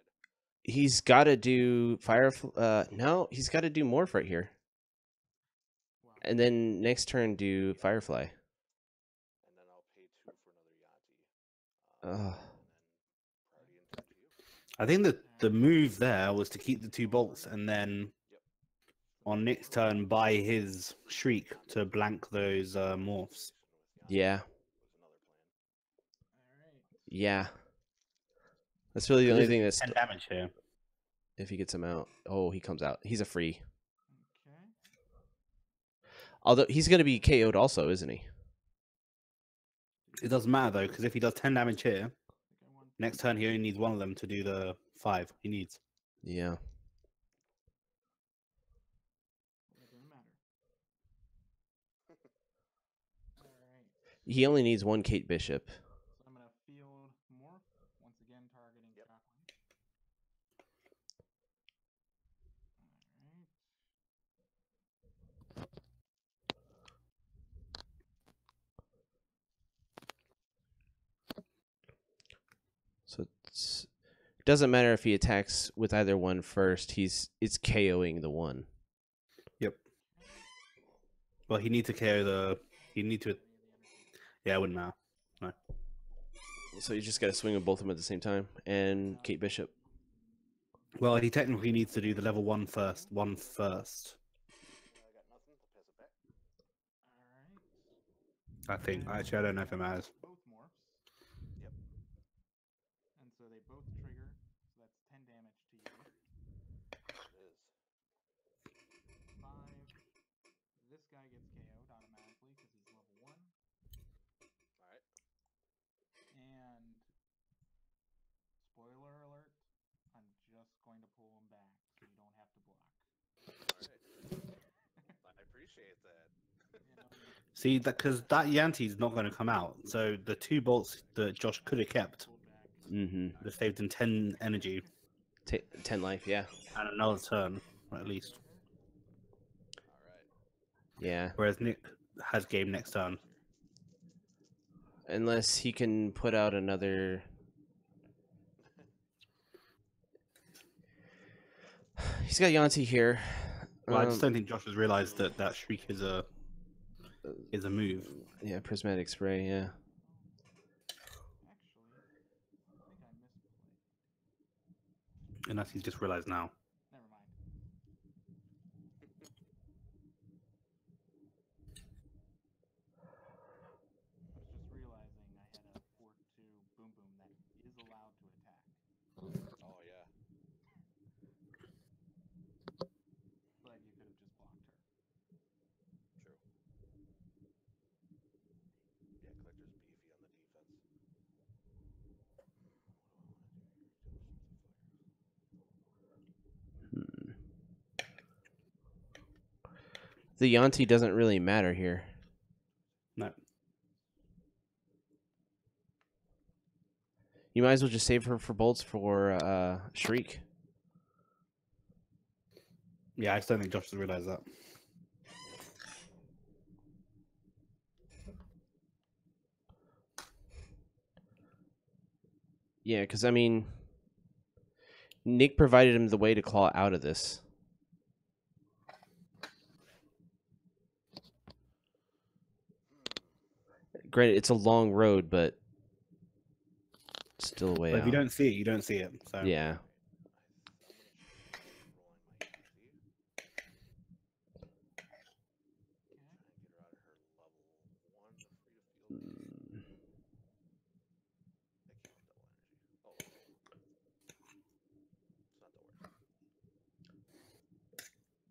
He's got to do fire. No, he's got to do morph right here, Wow. and then next turn do firefly. And then I'll pay 2 for another Yanti. Ugh. And then priority in turn to you. I think that the move there was to keep the 2 bolts and then Yep. on next turn buy his Shriek to blank those morphs. With Yanti Yeah, was another plan. Alright. yeah. That's really the only thing that's 10 damage here. if he gets him out. Oh, he comes out. He's a free. Okay. Although he's going to be KO'd also, isn't he? It doesn't matter though, because if he does 10 damage here, I think I want next turn he only needs one of them to do the 5 he needs. Yeah. it doesn't matter. Alright. He only needs one Kate Bishop. So I'm gonna field morph once again targeting Yep. Shockwave. Alright. So it doesn't matter if he attacks with either one first. It's KOing the one. Yep. Well, he needs to KO the. He need to. Yeah, it wouldn't matter. So you just got to swing with both of them at the same time. And Kate Bishop. Well, he technically needs to do the level 1 first. One first. I got nothing. I'll pass it back. Alright. I think. Actually, I don't know if it matters. Both morphs. they both trigger, so that's 10 damage to you. It is. 5. This guy gets KO'd automatically because he's level 1. Alright. And spoiler alert, I'm just going to pull him back so you don't have to block. Alright. I appreciate that. See, because that Yanti's not going to come out. So the 2 bolts that Josh could have kept Pulled back. Mm-hmm. would have saved him 10 energy 10 life, yeah. and another turn, at least. Alright. Yeah. Whereas Nick has game next turn. Unless he can put out another... He's got Yanti here. Well, I just don't think Josh has realized that that shriek is a move. Yeah, prismatic spray, yeah. Actually, I think I misplayed. Unless he's just realized now. Never mind. I was just realizing I had a 4/2 boom boom that is allowed to attack. Oh, yeah. But you could have just blocked her. True. Yeah, Collector's beefy on the defense. The Yanti doesn't really matter here. No. You might as well just save her for bolts for Shriek. Yeah, I just don't think Josh has realized that. Yeah, because, I mean, Nick provided him the way to claw out of this. Granted, it's a long road, but still a way But if out. you don't see it, you don't see it. So Yeah.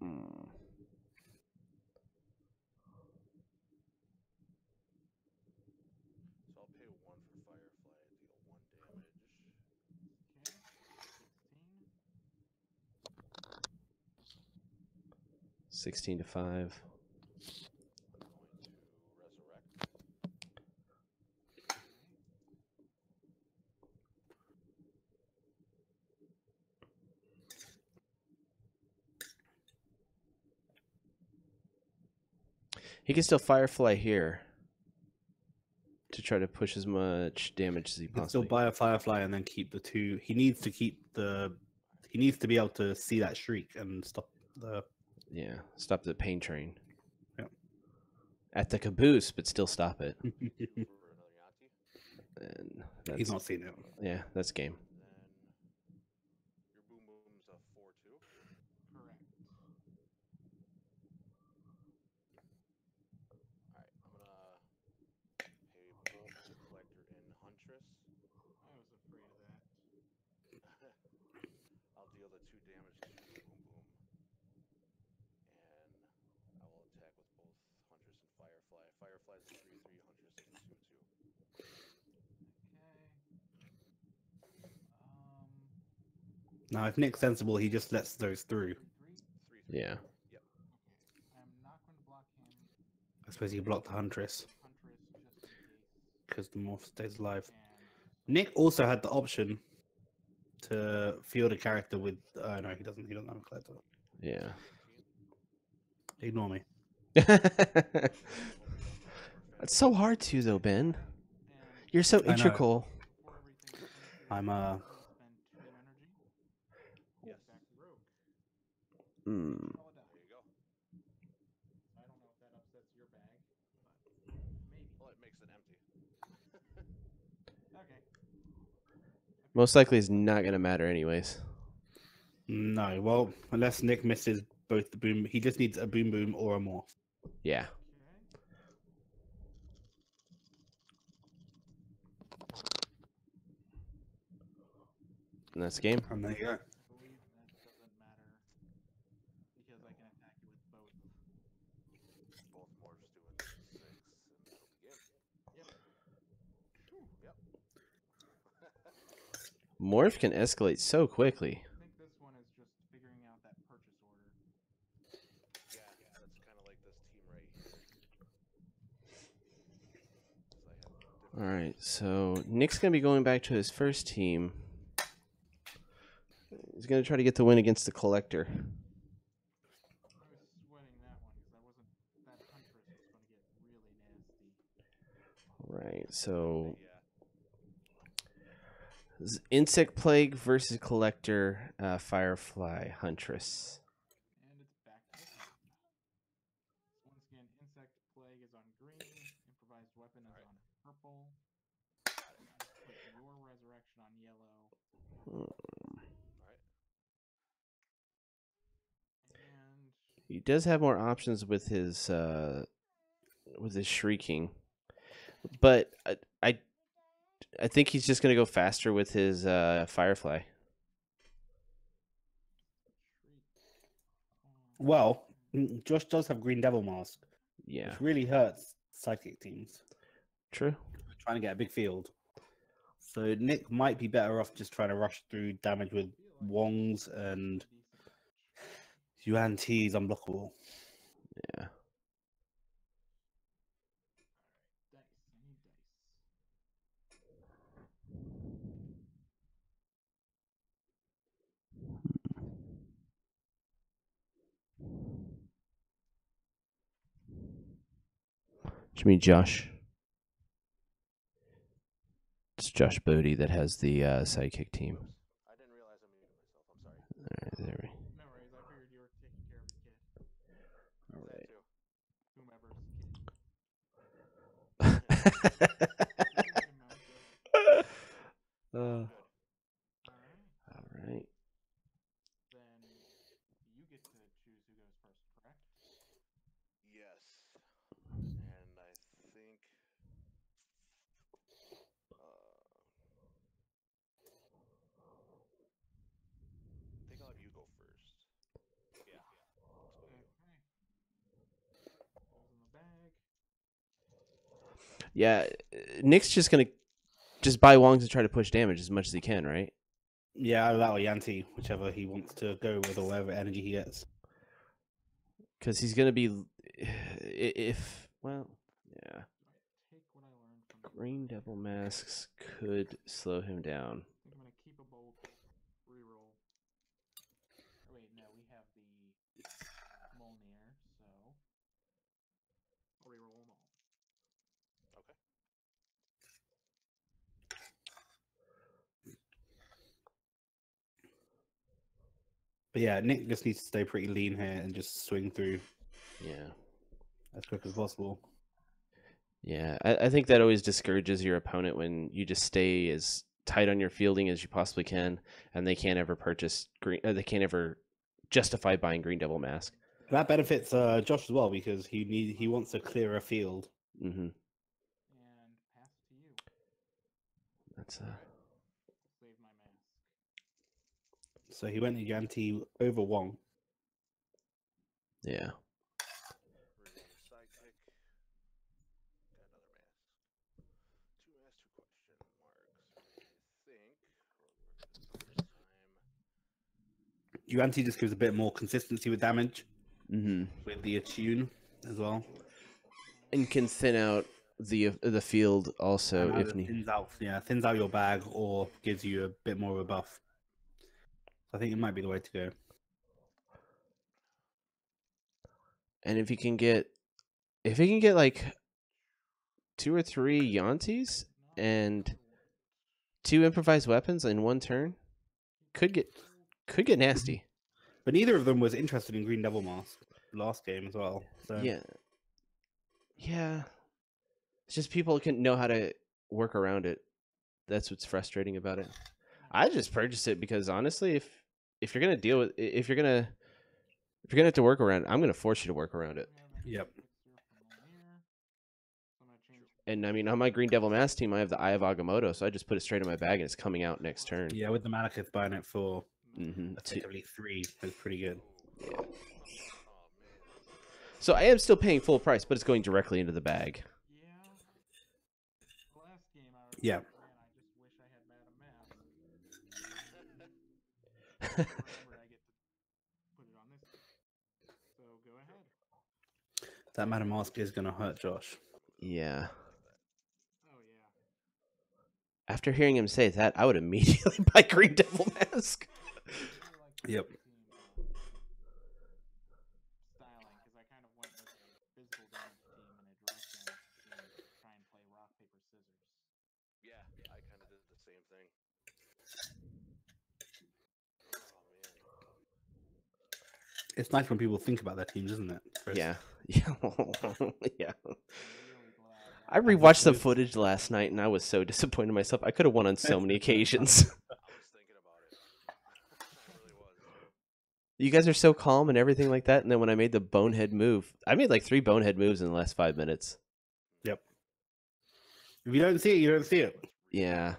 Mm. So I'll pay 1 for Firefly, deal 1 damage. Okay. 16 16. to 5. I'm going to resurrect. He can still Firefly here to try to push as much damage as he he can possibly still buy a Firefly and then keep the 2. He needs to keep the. He needs to be able to see that shriek and stop the. Yeah, stop the pain train. Yeah. At the caboose, but still stop it. For another Yanti. And that's, He's not seen it. Yeah, that's game. Then your boom boom's a 4/2. Correct. Alright, I'm gonna pay bolt to Collector in Huntress. I was afraid of that. I'll deal the 2 damage to boom boom. And I will attack with both Huntress and Firefly. Firefly's a 3/3, Huntress is a 2/2. Okay. Now, if Nick's sensible, he just lets those through. 3/3. 3/3. Yeah. Yep. Okay. I'm not going to block him. I suppose you block the Huntress Huntress just in case. because the morph stays alive. And Nick also had the option to field a character with. No, he doesn't. He doesn't have a collector. Yeah. 18. Ignore me. It's so hard to, though, Ben. and You're so I know. integral. before everything else, I'm I'm going to spend 2 energy. Yes. Back to Rogue. Mm. Roll a die. There you go. I don't know if that upsets your bag, but maybe. Well, it makes it empty. Okay. Most likely it's not going to matter anyways. No, well, unless Nick misses both the boom, he just needs a boom boom or a morph. Yeah. Okay. And that's the game. And there you go. I believe that doesn't matter because I can attack you with both. Both morphs doing 6, and that'll be game. Yep. Yep. Morph can escalate so quickly. I think this one is just figuring out that purchase order. Yeah, that's kind of like this team right here. 'Cause I have different All right, so Nick's going to be going back to his first team. He's going to try to get the win against the Collector. I was sweating that one because I wasn't. That Huntress was going to get really nasty. Right, so yeah. Insect Plague versus Collector, Firefly, Huntress. And it's back to the top. Once again, Insect Plague is on green. Improvised Weapon is on purple. Put your Resurrection on yellow. Alright. And He does have more options with his Shrieking, but I think he's just going to go faster with his Firefly. Well, Josh does have Green Devil Mask, Yeah, which really hurts psychic teams true. trying to get a big field. So Nick might be better off just trying to rush through damage with Wongs and Yuan T's unblockable. Yeah. dice. I need dice. Do you mean Josh? It's Josh Bodie that has the sidekick team. I didn't realize I muted myself. I'm sorry. All right, there we. No worries. I figured you were taking care of the kid. All That right. too. Whomever's kid. Good amount of- All Alright. right. Then you get to choose who goes first, correct? Yes. And I think I'll have you go first. Yeah. Let's go you. Okay. Balls in the bag. Yeah, Nick's just gonna just buy Wongs and try to push damage as much as he can, right? Yeah, that or Yanti, whichever he wants to go with or whatever energy he gets. Because he's gonna be, if well, yeah. Take what I learned from you. Green Devil Masks could slow him down. I think I'm gonna keep a bolt, reroll. Oh, wait, no, we have the Molnir, so I'll reroll them all. Okay. But yeah, Nick just needs to stay pretty lean here and just swing through Yeah. as quick as possible. Yeah, I think that always discourages your opponent when you just stay as tight on your fielding as you possibly can, and they can't ever purchase green. They can't ever justify buying Green Devil Mask. That benefits Josh as well because he wants to clear a field. Mm-hmm. And pass it to you. That's Save my mask. So he went to Yanti over Wong. yeah. Reroll your sidekick. Got another mask. 2 masks, 2 question marks. I think we're gonna do this time. Yuan-Ti just gives a bit more consistency with damage Mm-hmm. with the attune as well. And can thin out the field also And if either need. thins out your bag or gives you a bit more of a buff. I think it might be the way to go. And if he can get like 2 or 3 Yantis and 2 improvised weapons in one turn, could get nasty. But neither of them was interested in Green Devil Mask last game as well. So Yeah. It's just people can know how to work around it. That's what's frustrating about it. I just purchased it because honestly, if you're gonna deal with if you're gonna have to work around it, I'm gonna force you to work around it. Yep. So I'm gonna change And I mean, on my Green Devil Mask team, I have the Eye of Agamotto, so I just put it straight in my bag and it's coming out next turn. Yeah, with the Malekith buying it for Mm-hmm. effectively 3 is pretty good. Yeah. Oh man. So I am still paying full price, but it's going directly into the bag. Yeah. The last game I was Yeah. like, man, I just wish I had Madam Mask. Remember, I get to put it on this game. So go ahead. That Madam Mask is going to hurt Josh. Yeah. Oh yeah. After hearing him say that, I would immediately buy Green Devil Mask. Yep. Styling, because I kind of went with a physical damage team and a direct damage team to try and play rock paper scissors. Yeah, I kind of did the same thing. Oh man. It's nice when people think about their teams, isn't it, Chris? Yeah. Yeah. Yeah. Really glad. I rewatched the footage last night and I was so disappointed in myself. I could have won on so many occasions. I was thinking about it. I really was. You guys are so calm and everything like that. And then when I made the bonehead move, I made like 3 bonehead moves in the last 5 minutes. Yep. If you don't see it, you don't see it. Yeah.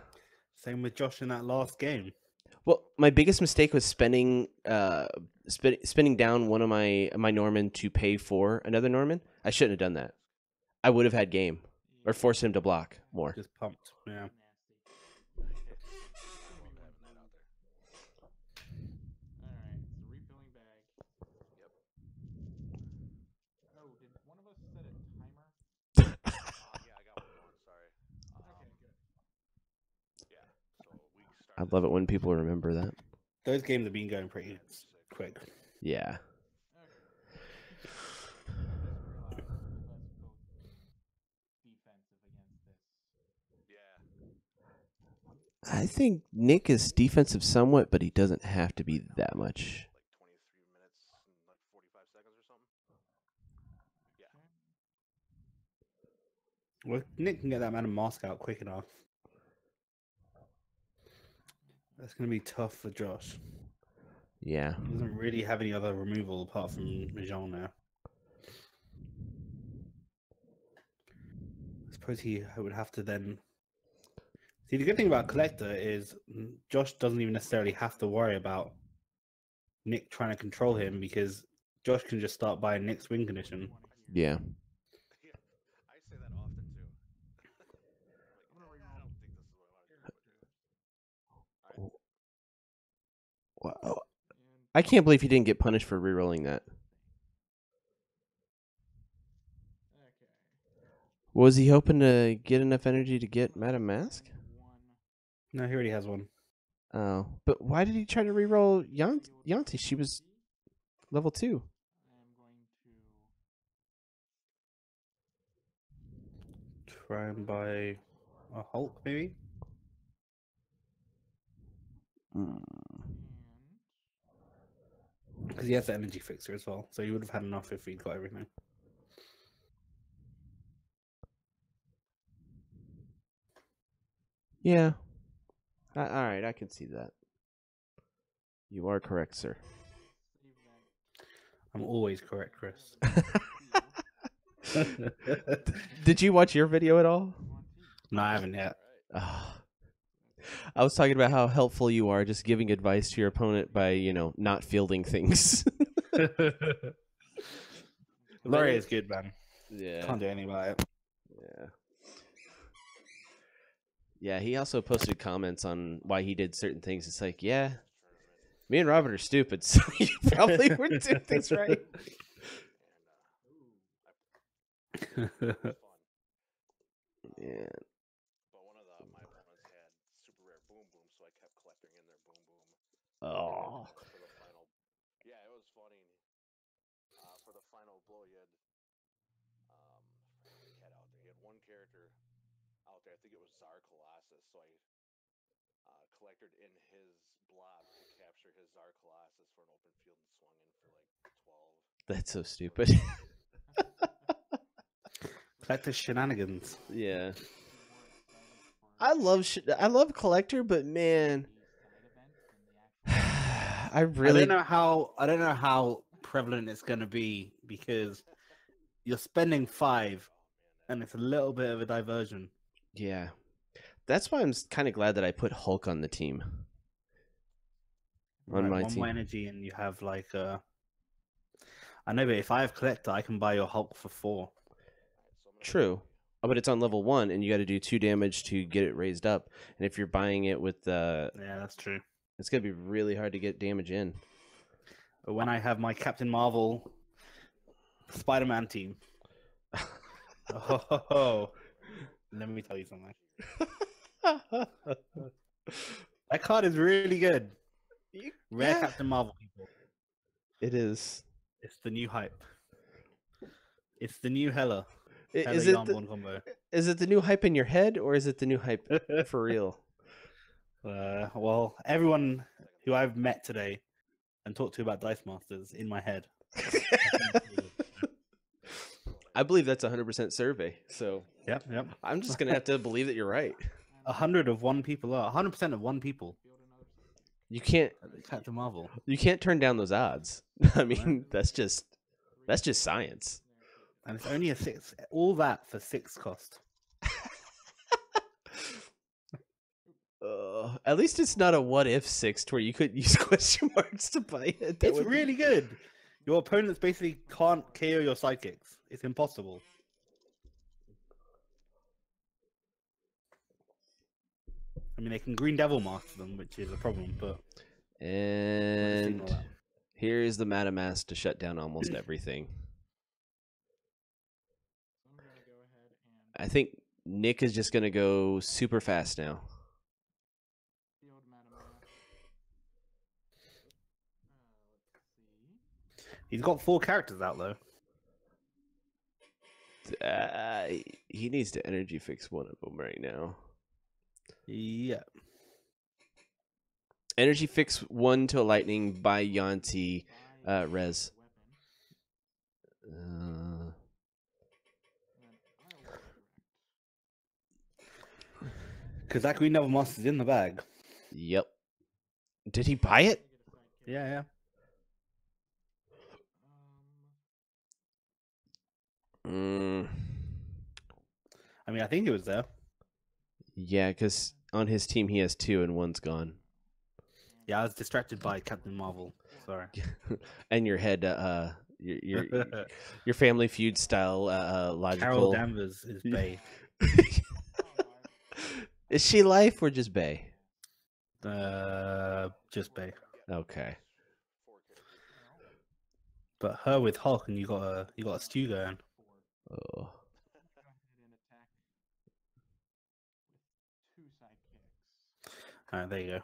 Same with Josh in that last game. Well, my biggest mistake was spending down one of my Norman to pay for another Norman. I shouldn't have done that. I would have had game or forced him to block more. Just pumped. Yeah. Alright, so refilling bag. Yep. Oh, did one of us set a timer? Yeah, I got one going. Sorry. Okay, good. Yeah. So we started. I love it when people remember that. Those games have been going pretty quick. Yeah. Yeah. I think Nick is defensive somewhat, but he doesn't have to be that much. Like 23 minutes and like 45 seconds or something. Yeah. Well, Nick can get that Madam Mask out quick enough. That's going to be tough for Josh. Yeah. He doesn't really have any other removal apart from Jean now. I suppose he would have to then... See, the good thing about Collector is Josh doesn't even necessarily have to worry about Nick trying to control him because Josh can just start buying Nick's win condition. Yeah. Yeah. I say that often too. Like, I don't think this is what I want to do. Wow. I can't believe he didn't get punished for rerolling that. Okay. Was he hoping to get enough energy to get Madam Mask? No, he already has one. Oh, but why did he try to reroll Yanti? She was level 2. I am going to Try and buy a Hulk, maybe? Because he has the energy fixer as well, so he would have had enough if he'd got everything. Yeah. All right, I can see that. You are correct, sir. I'm always correct, Chris. Did you watch your video at all? No, I haven't yet. Oh. I was talking about how helpful you are just giving advice to your opponent by, not fielding things. Laurie is good, man. Yeah. Can't do anything about it. Yeah. Yeah, he also posted comments on why he did certain things. It's like, yeah, me and Robert are stupid, so you probably weren't doing things right. Yeah. But one of my opponents had super rare boom boom, so I kept collecting in their boom boom. Oh. For the final, yeah, it was funny. For the final blow, you had cat out there. You had one character out there. I think it was Tsar Colossus. So I collected in his blob to capture his Tsar Colossus for an open field and swung in for like 12. That's so stupid. Back to shenanigans. Yeah. I love Collector, but man, I really I don't know how prevalent it's going to be because you're spending 5 and it's a little bit of a diversion. Yeah. That's why I'm kind of glad that I put Hulk on the team. On Right, my one team. more energy, and you have like I know, but if I have collector, I can buy your Hulk for 4. True. Oh, but it's on level 1, and you got to do 2 damage to get it raised up. And if you're buying it with Yeah, that's true. it's going to be really hard to get damage in. But when I have my Captain Marvel Spider-Man team, let me tell you something. That card is really good. Rare Yeah. Captain Marvel people. It is. It's the new hype. It's the new Hela. Hela Is it Yarnborn combo. is it the new hype in your head, or is it the new hype for real? Well, everyone who I've met today and talked to about Dice Masters in my head. I believe that's 100% survey. So Yep. I'm just going to have to believe that you're right. 100 of one people are 100% of one people. You can't Captain Marvel. You can't turn down those odds. I mean, that's just science. And it's only a 6. All that for 6 cost. At least it's not a what if 6 where you could use question marks to buy it. That It's would be- really good. Your opponents basically can't KO your sidekicks. It's impossible. I mean, they can Green Devil master them, which is a problem, but And ignore that. here's the Matamask to shut down almost everything. So I'm gonna go ahead and I think Nick is just going to go super fast now. field Matamask. Let's see. He's got 4 characters out though. He needs to energy fix one of them right now. Yeah. Energy fix 1 to a lightning by Yanti res. Weapon. Because that Green Devil master's in the bag. Yep. Did he buy it? Yeah. Mm, I mean, I think it was there. yeah, because on his team he has 2 and 1's gone. Yeah, I was distracted by Captain Marvel. Sorry. And your head, your Family Feud style Carol logical. Danvers is Bay. Is she life or just Bay? Just Bay. Okay. But her with Hulk, and you got a stew going. Oh. Go ahead and attack with 2 sidekicks. Alright, there you go.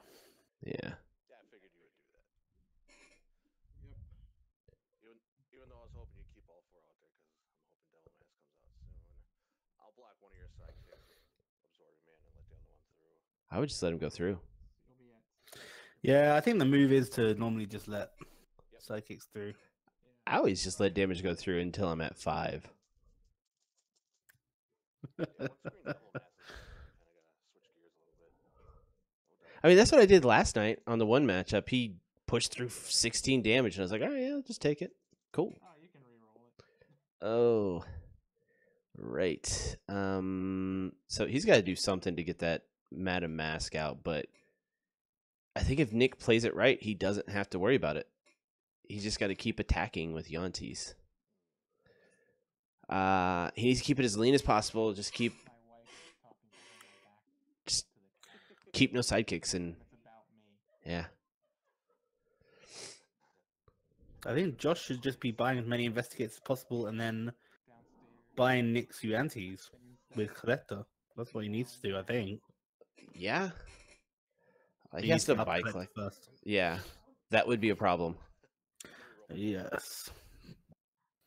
Yeah. Yeah, I figured you would do that. Yep. Even though I was hoping you'd keep all 4 out there, because I'm hoping Devil Mask comes out soon. I'll block one of your sidekicks with Absorbing Man and let the other one through. I would just let him go through. You'll be at Yeah, I think the move is to normally just let sidekicks through. I always just let damage go through until I'm at 5. Yeah, once Green Devil Mask is kind of gotta switch gears a little bit. No doubt. I mean, that's what I did last night on the one matchup. He pushed through 16 damage, and I was like, all right, yeah, I'll just take it. Cool. Oh, you can re-roll it. Oh, right. So he's got to do something to get that Madam Mask out, but I think if Nick plays it right, he doesn't have to worry about it. He's just got to keep attacking with Yantis. He needs to keep it as lean as possible. Just keep My wife is talking behind my back. Just to the keep no sidekicks, and It's about me. yeah. I think Josh should just be buying as many investigates as possible, and then Downstairs. buying Nick's Uantis with collector. That's what he needs to do, I think. Yeah. He He has needs to up buy collector collect. first. Yeah, that would be a problem. Yes.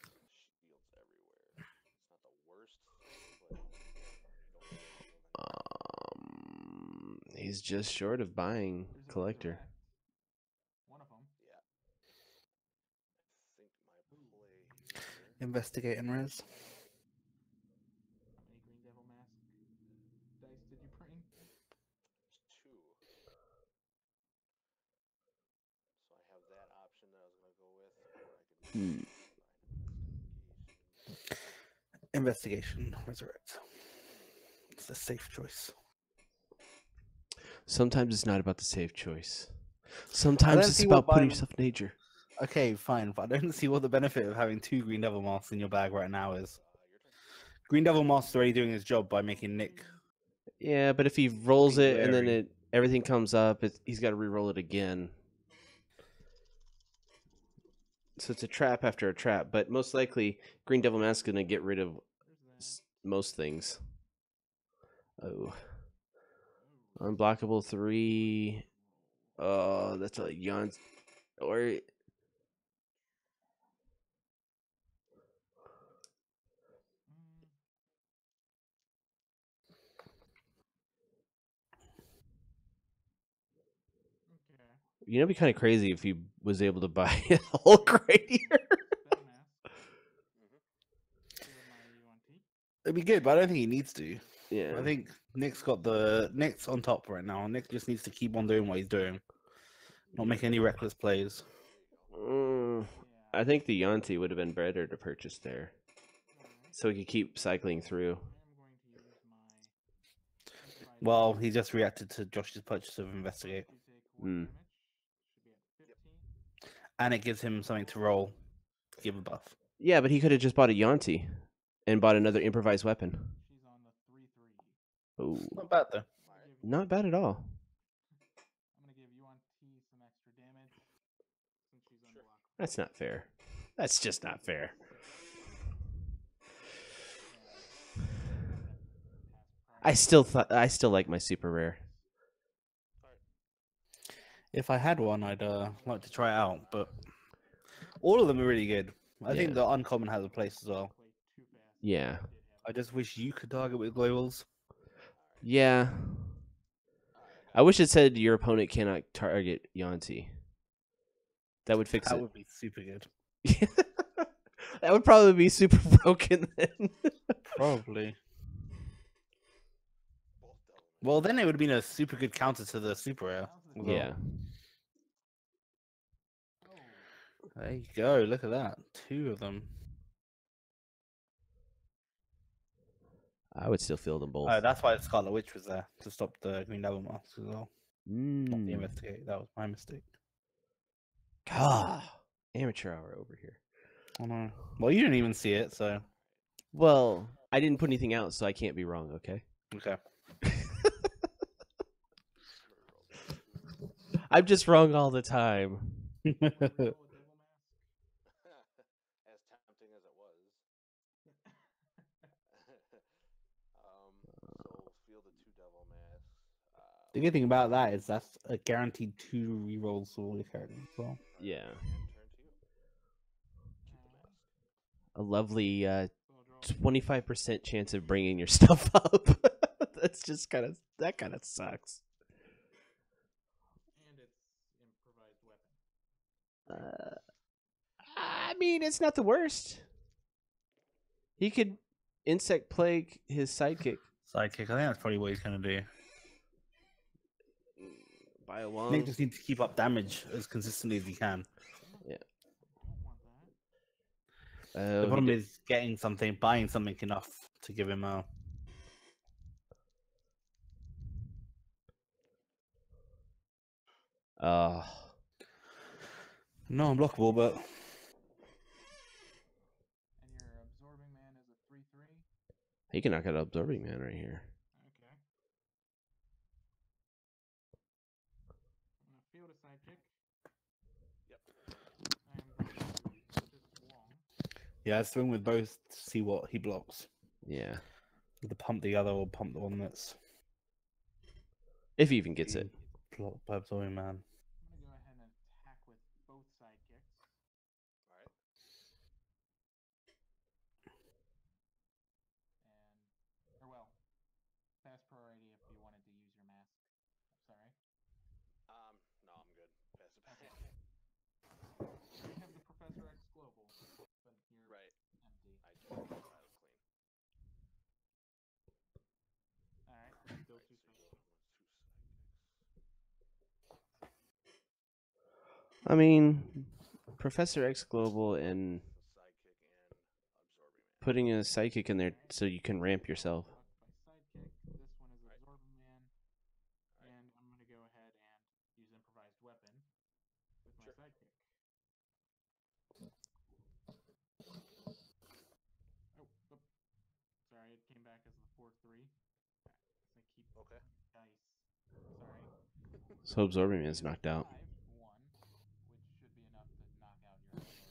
Shields everywhere. It's not the worst thing, but you don't really do that. He's just short of buying There's a collector. One of them. Yeah. I think my play here. Investigate and res. How many Green Devil Mask dice did you bring? There's 2. So I have that option that I was gonna go with, or I could buy an investigation. Investigation, resurrect. It's a safe choice. Sometimes it's not about the safe choice. I Sometimes don't it's see what about putting buying- yourself in danger. Okay, fine, but I don't see what the benefit of having 2 Green Devil masks in your bag right now is. Green Devil mask's already doing his job by making Nick. Yeah, but if he rolls Be it and then wary. everything comes up, he's got to re-roll it again. So it's a trap after a trap, but most likely Green Devil Mask is going to get rid of most things. Oh. Unblockable 3. Oh, that's a yawn. Or you know, it'd be kind of crazy if he was able to buy a Hulk right here. It'd be good, but I don't think he needs to. Yeah, I think Nick's on top right now. Nick just needs to keep on doing what he's doing, not make any reckless plays. I think the Yanti would have been better to purchase there, so he could keep cycling through. Well, he just reacted to Josh's purchase of Investigate, Mm. and it gives him something to roll, to give a buff. Yeah, but he could have just bought a Yanti and bought another improvised weapon. Oh, Not bad though. not bad at all. I'm gonna give Yuan-Ti some extra damage since she's unblockable. That's not fair. That's just not fair. I still like my super rare. If I had one, I'd like to try it out, but all of them are really good. I think Yeah. the uncommon has a place as well. Yeah. I just wish you could target with globals. Yeah. I wish it said your opponent cannot target Yanti. That would fix That it. would be super good. That would probably be super broken then. Probably. Well, then it would have been a super good counter to the super rare. as well. Yeah. There you go. Look at that. 2 of them. I would still field them both. Oh, that's why Scarlet Witch was there to stop the Green Devil mask as well. Not the Mm. Investigate. That was my mistake. God. Amateur hour over here. Oh no. Well, you didn't even see it, so Well, I didn't put anything out, so I can't be wrong, okay? okay. I'm just wrong all the time. As tempting as it was. So field the 2 devil masks. The good thing about that is that's a guaranteed 2 rerolls for all your characters as well. Yeah. And turn 2. Keep the mask. A lovely 25% chance of bringing your stuff up. That's just that kind of sucks. And it's improvised weapon. I mean, it's not the worst. He could insect plague his sidekick. Sidekick. I think that's probably what he's going to do. Buy a wong. Nick just needs to keep up damage as consistently as he can. Yeah. I don't want that. Oh, The problem is buying something enough to give him a. No unblockable, but And your absorbing man is a 3/3. he can knock out Absorbing Man right here. Okay. I'm gonna field a sidekick. Yep. I am going to just Wong. yeah, let's swing with both to see what he blocks. Yeah. Either pump the other or pump the one that's If he even gets it. blocked by Absorbing Man. I'm gonna go ahead and attack with both sidekicks. Alright. Pass priority if you wanted to use your mask. Sorry. No, I'm good. Pass it back. Okay. You have the Professor X Global, but you're Right. empty. I do. I was clean. Alright, go Right, two so switch. you go with 2 sidekicks. I mean, Professor X Global and Sidekick and absorbing putting a sidekick in there so you can ramp yourself. By sidekick. This one is Absorbing Man. And I'm going to go ahead and use improvised weapon with my sidekick. Oh, sorry, it came back as the 4-3. I keep dice. Sorry. So Absorbing Man's knocked out. 5-1, which should be enough to knock out your opponent.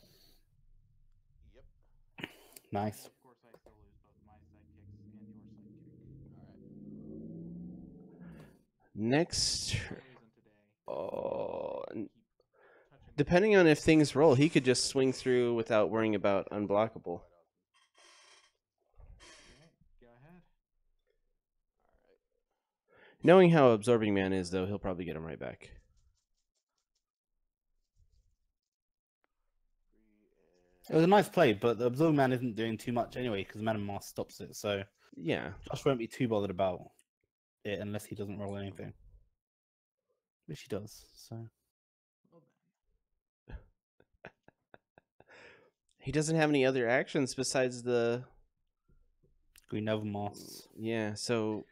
Yep. Nice. Of course, I still lose both my sidekicks and your sidekick. Next, No reason today. oh, Keep touching depending on if things roll, he could just swing through without worrying about unblockable. Okay, go ahead. Knowing how Absorbing Man is, though, he'll probably get him right back. It was a nice play, but the Absorbing Man isn't doing too much anyway because Man of Mask stops it. So Yeah. Josh won't be too bothered about it unless he doesn't roll anything, which he does. So Well then. He doesn't have any other actions besides the... Green Nova Masks. Yeah, so...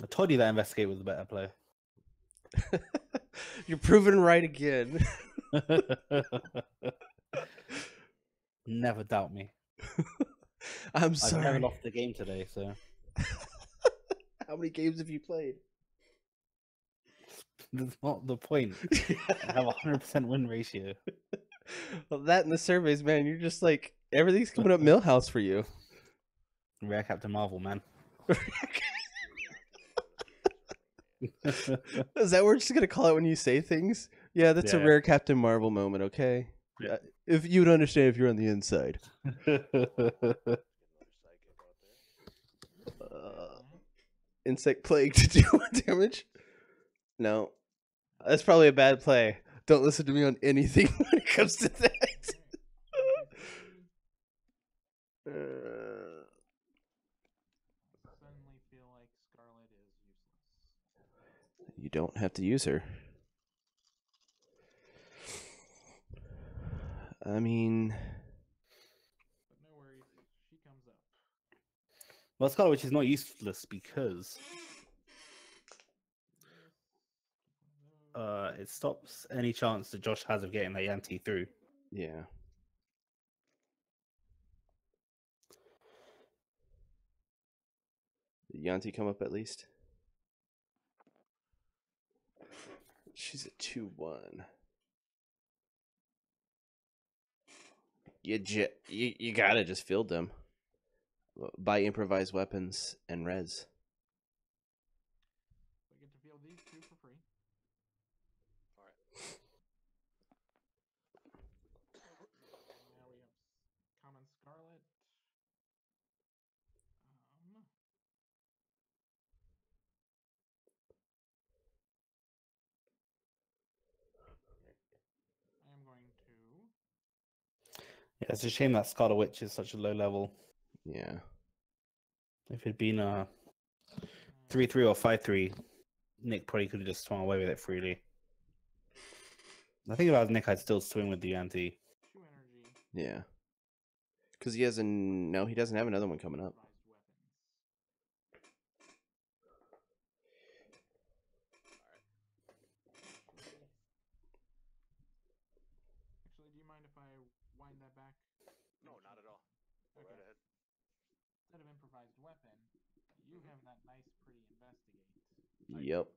I told you that Investigate was a better play. You're proven right again. Never doubt me. I'm I've sorry. never lost the game today, so How many games have you played? that's not the point. I have a 100% win ratio. Well, that and the surveys, man, you're just like, everything's coming up Millhouse for you. Rare Captain Marvel, man. Is that what we're just going to call it when you say things? Yeah, that's a Yeah. rare Captain Marvel moment, okay? Yeah. If you would understand if you're on the inside. Insect Plague to do what damage? No. That's probably a bad play. Don't listen to me on anything when it comes to that. Suddenly feel like Scarlet is useless. You don't have to use her. I mean... But no worries, she comes up. Well, Scarlet Witch is not useless because it stops any chance that Josh has of getting that Yanti through. Yeah. Did Yanti come up at least? She's at 2-1. You gotta just field them. Buy improvised weapons and res. We get to field these two for free. Now we have Common Scarlet. I am going to... Yeah, it's a shame that Scarlet Witch is such a low level. Yeah. If it'd been a 3-3 or 5-3, Nick probably could have just swung away with it freely. I think if I was Nick, I'd still swing with the Yanti. 2 energy. Yeah. Because he has a... No, he doesn't have another one coming up. Improvised weapons. Actually, do you mind if I wind that back? No, not at all. Go right ahead. Instead of improvised weapon, you have that nice, pretty investigate. Yep.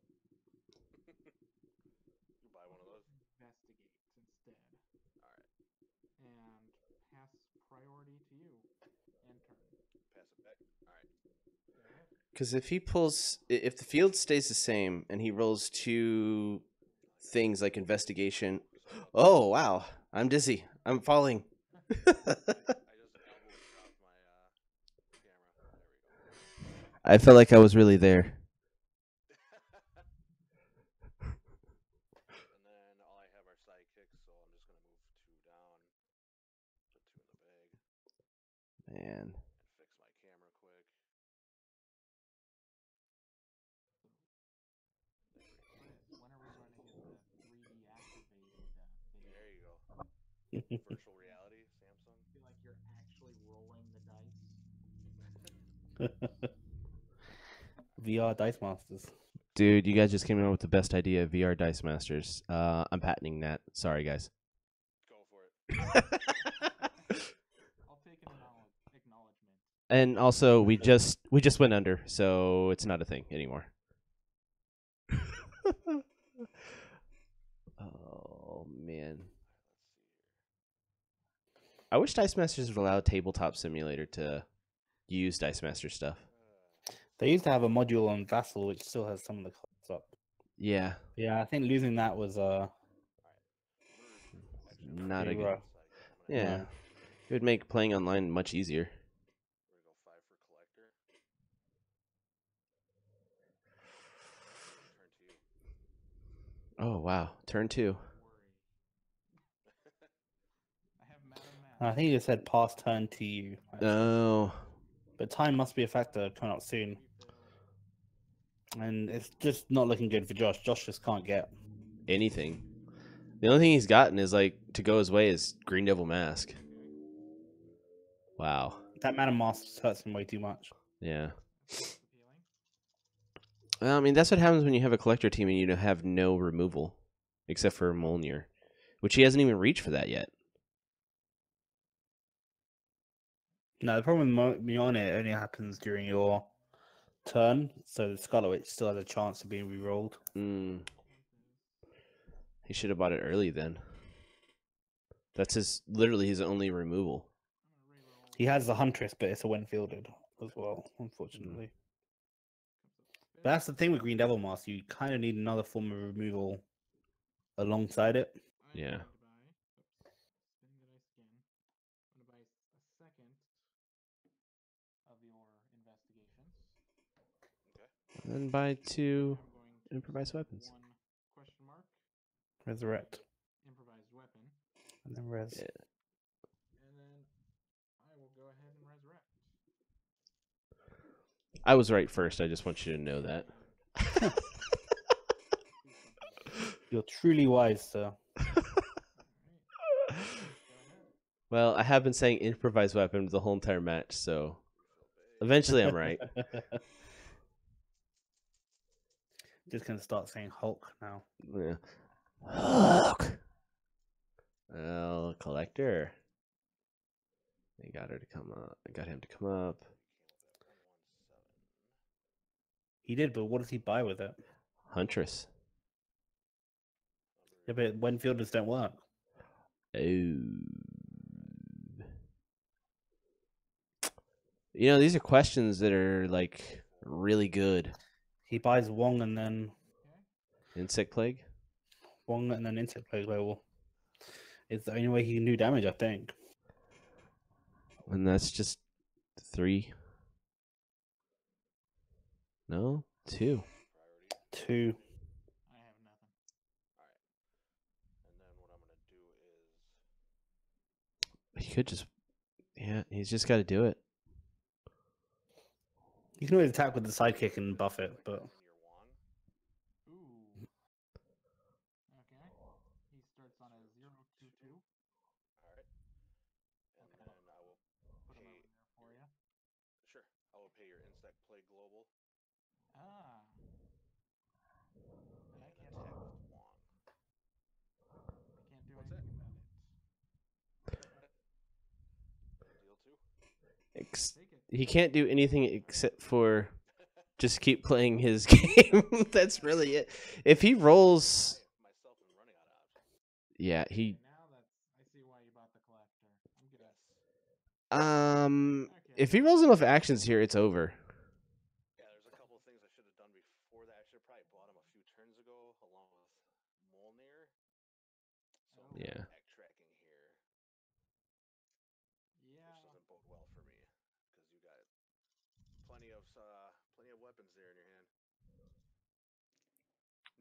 You buy one of those? Investigate instead. Alright. And pass priority to you. And turn. Pass it back. Alright. Go ahead. Because if he pulls... If the field stays the same and he rolls 2 things like investigation... Oh, wow. I'm dizzy. I'm falling. I just elbow dropped my camera. There we go. I felt like I was really there. And then all I have are sidekicks, so I'm just gonna move 2 down, put 2 in the bag, Man. and fix my camera quick. When are we going to get the 3D activated video? There you go. Virtual reality, Samsung. I feel like you're actually rolling the VR Dice Masters. Dude, you guys just came up with the best idea, VR Dice Masters. I'm patenting that. Sorry, guys. Go for it. I'll take an acknowledgement. And also, we just went under, so it's not a thing anymore. Oh man, I wish Dice Masters would allow Tabletop Simulator to use Dice Master stuff. They used to have a module on Vassal which still has some of the cards up. Yeah, Yeah, I think losing that was not a pretty good. rough. Yeah, No. it would make playing online much easier. We're gonna go 5 for collector. Turn to you. Oh wow, turn 2. I have Madam Matt. I think you said pass turn to you. actually. Oh, But time must be a factor coming up soon. And it's just not looking good for Josh. Josh just can't get. anything. The only thing he's gotten is like to go his way is Green Devil Mask. Wow. That Madam Master hurts him way too much. Yeah. Appealing. Well, I mean, that's what happens when you have a collector team and you have no removal, except for Molnir, which he hasn't even reached for that yet. No, the problem with Mione, it only happens during your turn, so the Scarlet Witch still has a chance of being re-rolled. He should have bought it early then. That's literally his only removal. He has the Huntress, but it's a when fielded as well, unfortunately. But that's the thing with Green Devil Mask, you kind of need another form of removal alongside it. Yeah. Spinning the dice again. I'm going to buy a second of your investigations. And then buy 2 I'm going to improvised weapons. one question mark, Resurrect. improvised weapon, And then res. Yeah. and then I will go ahead and resurrect. I was right first. I just want you to know that. You're truly wise, sir. Well, I have been saying improvised weapons the whole entire match, so eventually I'm right. Just gonna start saying Hulk now. Yeah. Hulk. Well, collector. I got her to come up. I got him to come up. He did, but what does he buy with it? Huntress. Yeah, but when fielders don't work. Oh. You know, these are questions that are like really good. He buys Wong and then Insect Plague. Insect Plague level. It's the only way he can do damage, I think. And that's just 3. No? 2. 2. I have nothing. And then what I'm gonna do is He could just... Yeah, he's just got to do it. You can always attack with the sidekick and buff it, but in your wand. Ooh. Okay. He starts on a 0-2-2. Alright. And then I will Put him pay over there for you. sure. I will pay your Insect Plague Global Ah. And I and can't attack attack. with Wong. I can't do What's that? anything about it. Deal 2. Take it. He can't do anything except for just keep playing his game. That's really it. If he rolls... Myself and running out of options. Yeah, he... Okay, now I see why you bought the collector. I'm gonna. Okay. If he rolls enough actions here, it's over. Yeah, there's a couple of things I should have done before that. I should have probably bought him a few turns ago along with Molnir. So I'm Yeah. backtracking here. Yeah. Which doesn't bode well for me because you got plenty of weapons there in your hand.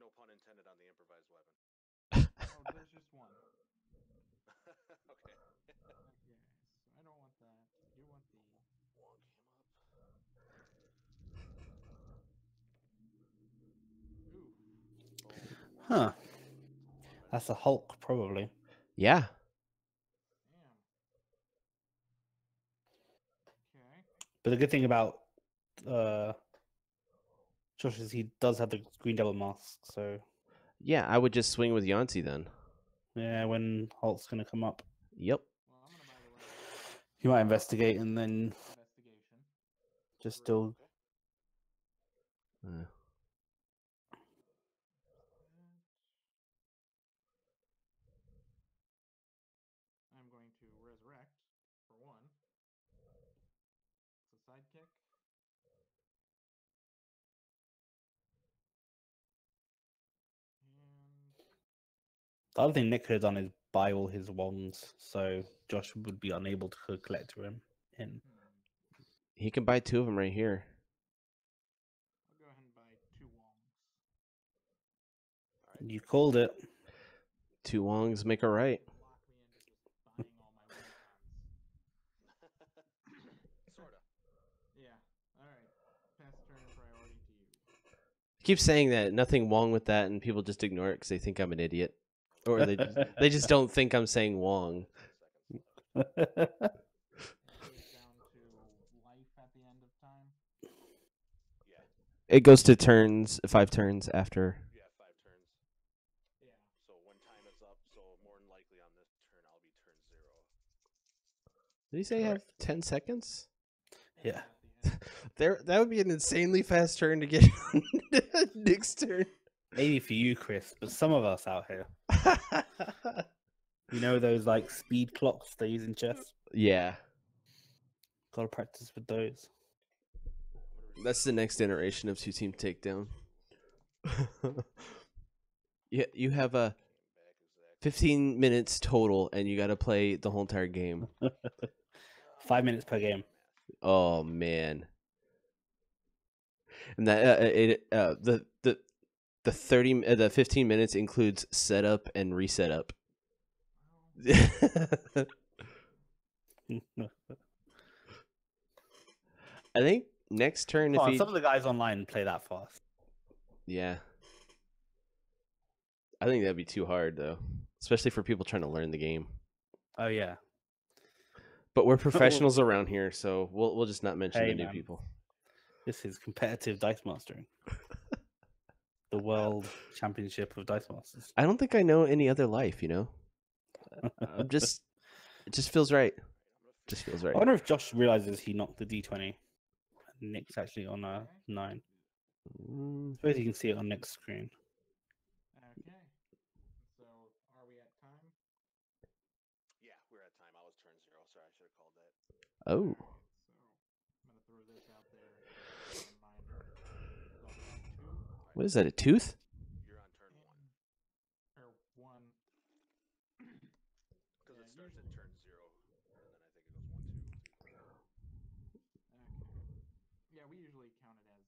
No pun intended on the improvised weapon. Oh, there's just one. Okay. Okay, so I don't want that. You want the. Wong came up. Ooh. huh. That's a Hulk, probably. Yeah. Damn. Okay. But the good thing about Josh is he does have the green double mask, so Yeah, I would just swing with Yancey then. yeah, when Hulk's gonna come up, Yep. Well, I'm gonna buy the way. he might investigate and then Investigation. just still. Uh, I'm going to resurrect for one. It's a sidekick. And The other thing Nick could have done is buy all his wands, so Josh would be unable to collect him in. he can buy 2 of them right here. I'll go ahead and buy 2 Wongs. You called it. 2 Wongs make a right. Lock me into just buying all my Wongs. Sorta. Yeah. All right. Pass turn priority to you. I keep saying that, nothing wrong with that, and people just ignore it because they think I'm an idiot. Or they just don't think I'm saying Wong. 10 seconds left. It goes down to life at the end of time. Yeah. It goes to turns, 5 turns after. You have 5 turns. Yeah. So when time is up, so more than likely on this turn, I'll be turn 0. Did he say have 10 seconds? Yeah. At the end. That would be an insanely fast turn to get on Nick's turn. Maybe for you, Chris, but some of us out here, you know those like speed clocks they use in chess. Yeah, Gotta practice with those. that's the next iteration of 2-team takedown. Yeah, you have a 15 minutes total, and you got to play the whole entire game. 5 minutes per game. Oh man, and that the 15 minutes includes setup and reset up. I think next turn, if he, Some of the guys online play that fast. yeah, I think that'd be too hard though, especially for people trying to learn the game. Oh yeah. But we're professionals around here, so we'll just not mention Hey, the new man. people. This is competitive dice mastering. The world championship of dice masters. I don't think I know any other life, you know. I'm just, it just feels right. Just feels right. I wonder if Josh realizes he knocked the d20. Nick's actually on a 9. Mm, I suppose you can see it on Nick's screen. Okay. So, are we at time? Yeah, we're at time. I was turn 0. Sorry, I should have called that. Oh, Alright, so I'm gonna throw this out there as a reminder. So I'll be on 2 what is that? A tooth? You're on turn 1. or 1. Because Yeah, it starts at usually- turn 0. And then I think it goes 1, 2, 3, 4. Okay. Yeah, we usually count it as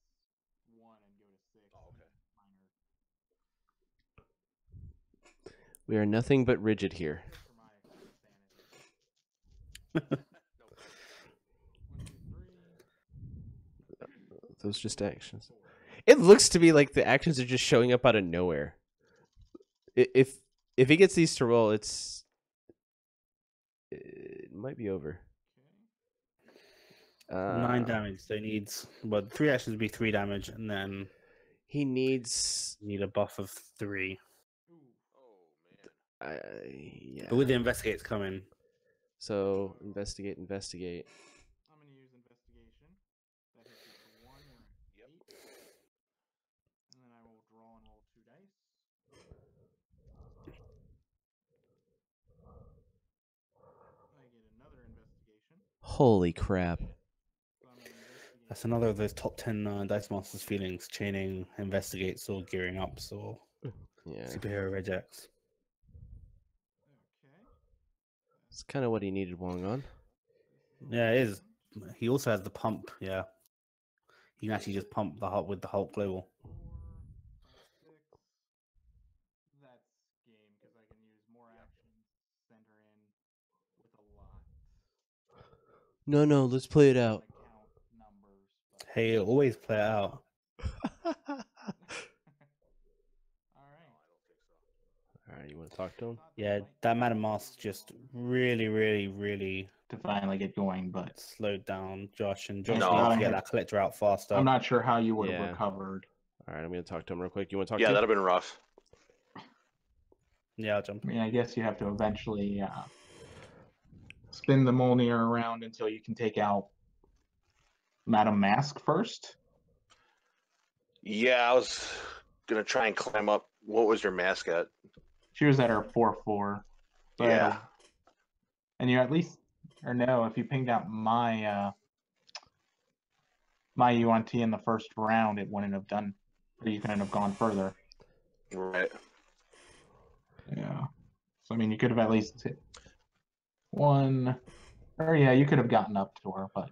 1 and go to 6. Oh, and okay. Minor. We are nothing but rigid here. Just for my sanity. No problem. 1, 2, 3. Those just actions. 4. It looks to me like the actions are just showing up out of nowhere. If he gets these to roll, it might be over. Okay. 9 damage. So he needs 3 actions would be 3 damage, and then He needs. you need a buff of 3. Ooh. Oh, man. Yeah. But with the investigates coming, So investigate. I'm gonna use investigation. That hits you for 1. We're at Yep. 8. And then I will draw and roll 2 dice. I get another investigation. Holy crap! So I'm gonna investigate. that's another of those top 10 dice masters feelings: chaining, investigates, or gearing ups, or Yeah, superhero rejects. Okay. it's kind of what he needed Wong on. Yeah, it is. He also has the pump. Yeah, he can actually just pump the Hulk with the Hulk Global. 4, 5, 6. That's game because I can use more actions, center in with a lot. No, let's play it out. I count numbers, but Hey, always play it out. all right. No, I don't think so. All right, you want to talk to him? Yeah, that Madam Mask just really To finally get going, but slowed down Josh, and Josh No. needs to get that collector out faster. I'm not sure how you would have Yeah. recovered. All right, I'm going to talk to him real quick. You want to talk Yeah, to that'd have been rough. Yeah, I'll jump. I mean, I guess you have to eventually spin the Mjolnir around until you can take out Madam Mask first. Yeah, I was gonna try and climb up. What was your mask at? She was at her 4/4. But Yeah. and you at least, or no, if you pinged out my my UNT in the first round, it wouldn't have done, or you couldn't have gone further. Right. Yeah. So I mean, you could have at least hit one, or yeah, you could have gotten up to her, but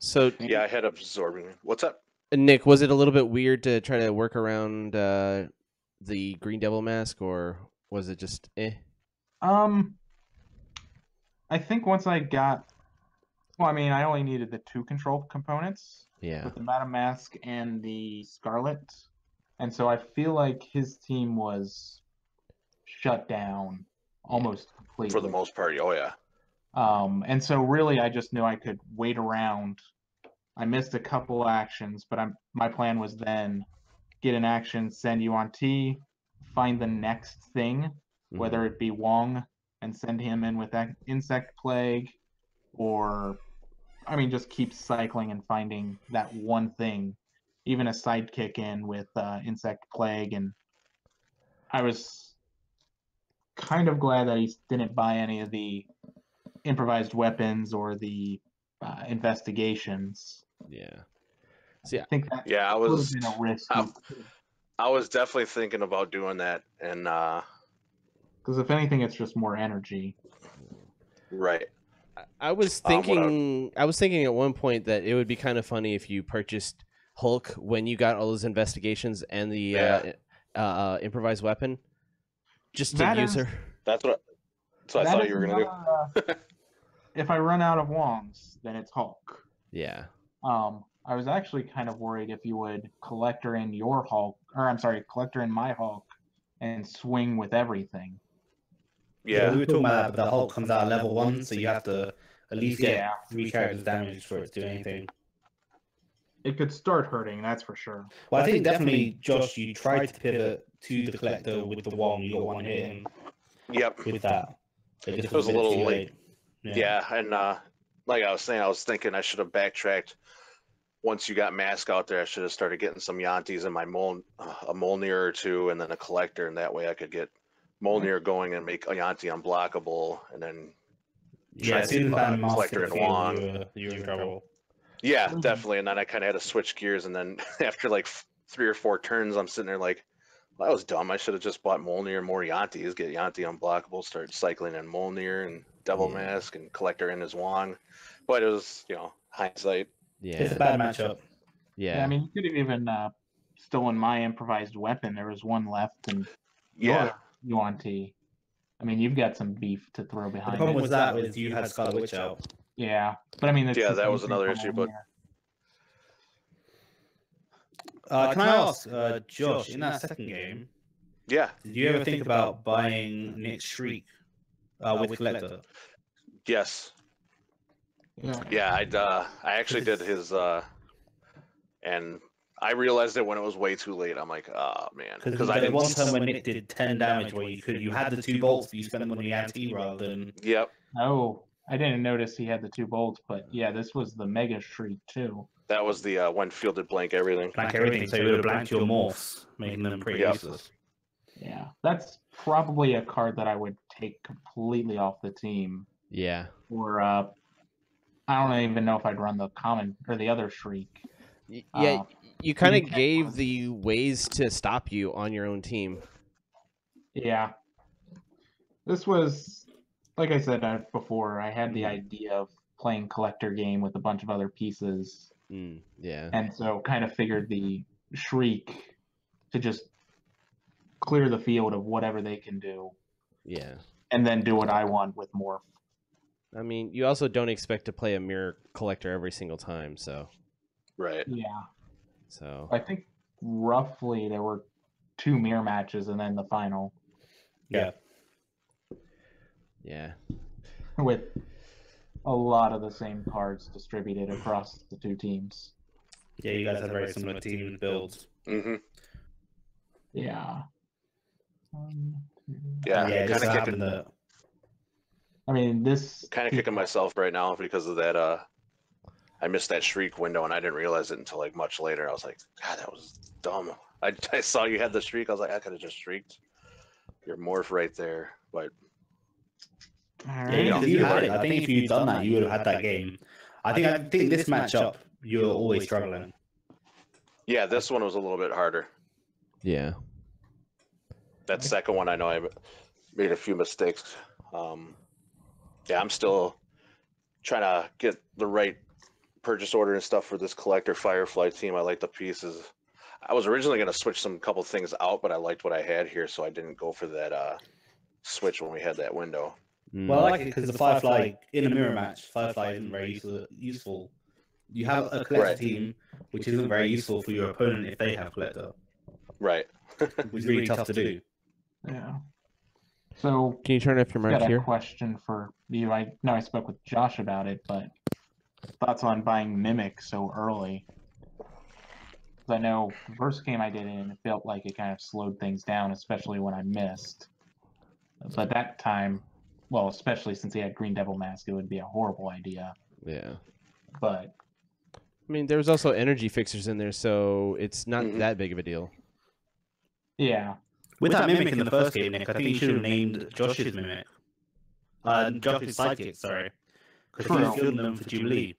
So, Yeah, I had absorbing. What's up? Nick, was it a little bit weird to try to work around the Green Devil mask, or was it just eh? I think once I got, well, I mean, I only needed the 2 control components Yeah. with the Madam Mask and the Scarlet, and so I feel like his team was shut down almost completely For the most part, oh yeah. And so really, I just knew I could wait around. I missed a couple actions, but my plan was then get an action, send you on T, find the next thing, whether it be Wong, and send him in with that Insect Plague, or, I mean, just keep cycling and finding that one thing, even a sidekick in with Insect Plague. And I was kind of glad that he didn't buy any of the improvised weapons or the investigations. Yeah. See, I think that Yeah, I would have was been a risk. I was definitely thinking about doing that, and Because if anything, it's just more energy. right. I was what I- thinking. I was thinking at one point that it would be kind of funny if you purchased Hulk when you got all those investigations and the improvised weapon, just to That use is- her. That's what I That thought is you were gonna do. another, if I run out of Wongs, then it's Hulk. Yeah. I was actually kind of worried if you would collector in your Hulk, or I'm sorry, collector in my Hulk, and swing with everything. Yeah, we Yeah. were talking about that, but the Hulk comes out at level 1, so you have to at least get Yeah. 3 characters damage for it to do anything. It could start hurting, that's for sure. Well, I think definitely, Josh, you tried to pivot to the collector with the Wong. You got one hit in Yep. with that. It just It was a bit little too late. Yeah, and like I was saying, I was thinking I should have backtracked. Once you got Mask out there, I should have started getting some Yantis in my a Mjolnir or 2, and then a collector, and that way I could get Mjolnir going and make a Yanti unblockable, and then Yeah, as soon as that mask collector hit and the field, Wong. you were in trouble. Yeah, definitely. And then I kind of had to switch gears, and then after like 3 or 4 turns, I'm sitting there like, well, that was dumb. I should have just bought Mjolnir and more Yantis, get Yanti unblockable, start cycling in Mjolnir and Devil Mask and collector in his Wong. But it was, hindsight. Yeah. It's a bad matchup. Yeah. I mean, you could have even stolen my improvised weapon. There was one left, and Yeah. you on T. I mean, you've got some beef to throw The behind problem it. was that was you had Scarlet Witch out. Yeah, but I mean, it's Yeah, the that same was thing another for issue, but- Mjolnir. Can I ask, Josh, in that second game, Yeah. did you ever think about buying Nick's Shriek with Collector? Yes. Yeah. Yeah, I actually did his, and I realized it when it was way too late. I'm like, oh man, Because I did one time when Nick did 10 damage where you had the 2 bolts, but you spent them on the anti rather than. Yep, Oh, I didn't notice he had the 2 bolts, but yeah, this was the Mega Shriek too. that was the when fielded blank everything. Blank everything, so you would have blanked your morphs, making them pretty Yep. useless. Yeah, that's probably a card that I would take completely off the team. Yeah. Or I don't even know if I'd run the common or the other Shriek. Yeah. You kind you of can- gave the ways to stop you on your own team. Yeah. This was, like I said before, I had the Mhm. idea of playing collector game with a bunch of other pieces, Yeah. and so kind of figured the Shriek to just clear the field of whatever they can do, Yeah. and then do what I want with Morph. I mean, you also don't expect to play a mirror collector every single time, so. Right. Yeah. So. I think roughly there were 2 mirror matches and then the final Yeah. Yeah. with a lot of the same cards distributed across the 2 teams. Yeah, you guys had very similar team builds. Mm-hmm. Yeah. Yeah, Yeah, kind of kicking, I mean, this kicking myself right now because of that. I missed that shriek window and I didn't realize it until like much later. I was like, God, that was dumb. I saw you had the shriek. I was like, I could have just shrieked. Your morph right there, but All Yeah, right. because you had it. I think if you'd done that, you would have had that game. I think this matchup, you're always struggling. yeah, this one was a little bit harder. Yeah. That second one, I know I made a few mistakes. Yeah, I'm still trying to get the right purchase order and stuff for this collector Firefly team. I like the pieces. I was originally going to switch couple things out, but I liked what I had here, so I didn't go for that switch when we had that window. Well, I like it because the Firefly, in a mirror match, Firefly isn't very useful. You have a collector Right. team, which isn't very useful for your opponent if they have collector, Right. which is really tough to do. Yeah. So Can you turn off your I mic got a here? question for you. I know I spoke with Josh about it, but thoughts on buying Mimic so early? 'Cause I know the first game I did in, it felt like it kind of slowed things down, especially when I missed. But that time, well, especially since he had Green Devil Mask, it would be a horrible idea. Yeah. But I mean, there was also energy fixers in there, so it's not Mhm. that big of a deal. yeah, With that Mimic in the first game, Nick, I think you should have named Josh's Mimic. Josh's Psychic, sorry. Because he was True. building them for Jubilee.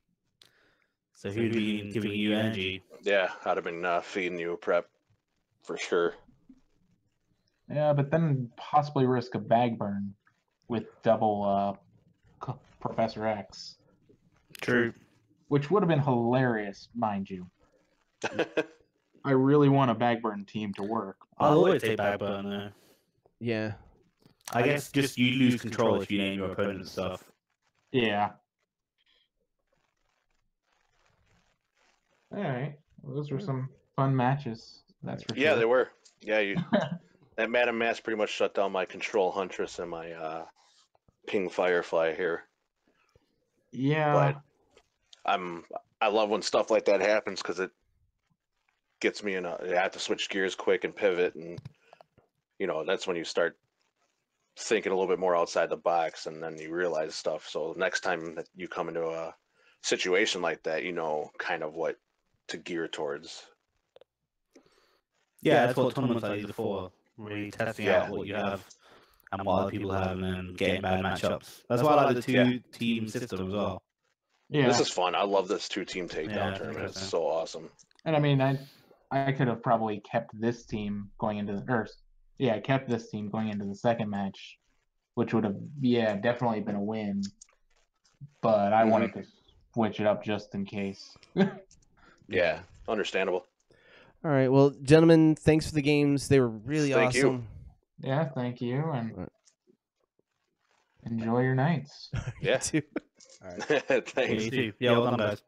So he would be giving you energy. Yeah, I'd have been feeding you a prep for sure. yeah, but then possibly risk a bag burn with double Professor X, True. which would have been hilarious, mind you. I really want a bag burn team to work. I'll always take Bagburn there. Yeah. I guess just you lose control if you name your opponent's stuff. Yeah. All right. Well, those were some fun matches. That's for Yeah, sure. they were. Yeah, that Madam Mask pretty much shut down my Control Huntress and my Ping Firefly here. Yeah. But I love when stuff like that happens because it gets me I have to switch gears quick and pivot, and that's when you start thinking a little bit more outside the box, and then you realize stuff. So next time that you come into a situation like that, you know kind of what to gear towards. Yeah, that's what tournaments are used for. Really testing out what you have and what other people have, and then getting bad matchups. That's why I like the two-team system as well. Yeah. This is fun. I love this 2-team takedown Yeah, tournament. It's interesting. so awesome. And I mean, I could have probably kept this team going into I kept this team going into the second match, which would have definitely been a win. But I wanted to switch it up just in case. Yeah, understandable. All right. Well, gentlemen, thanks for the games. They were really Thank you. awesome. Yeah, thank you, and Right. enjoy your nights. Yeah. You too. All right. Thanks. You too. Yeah, well done, guys.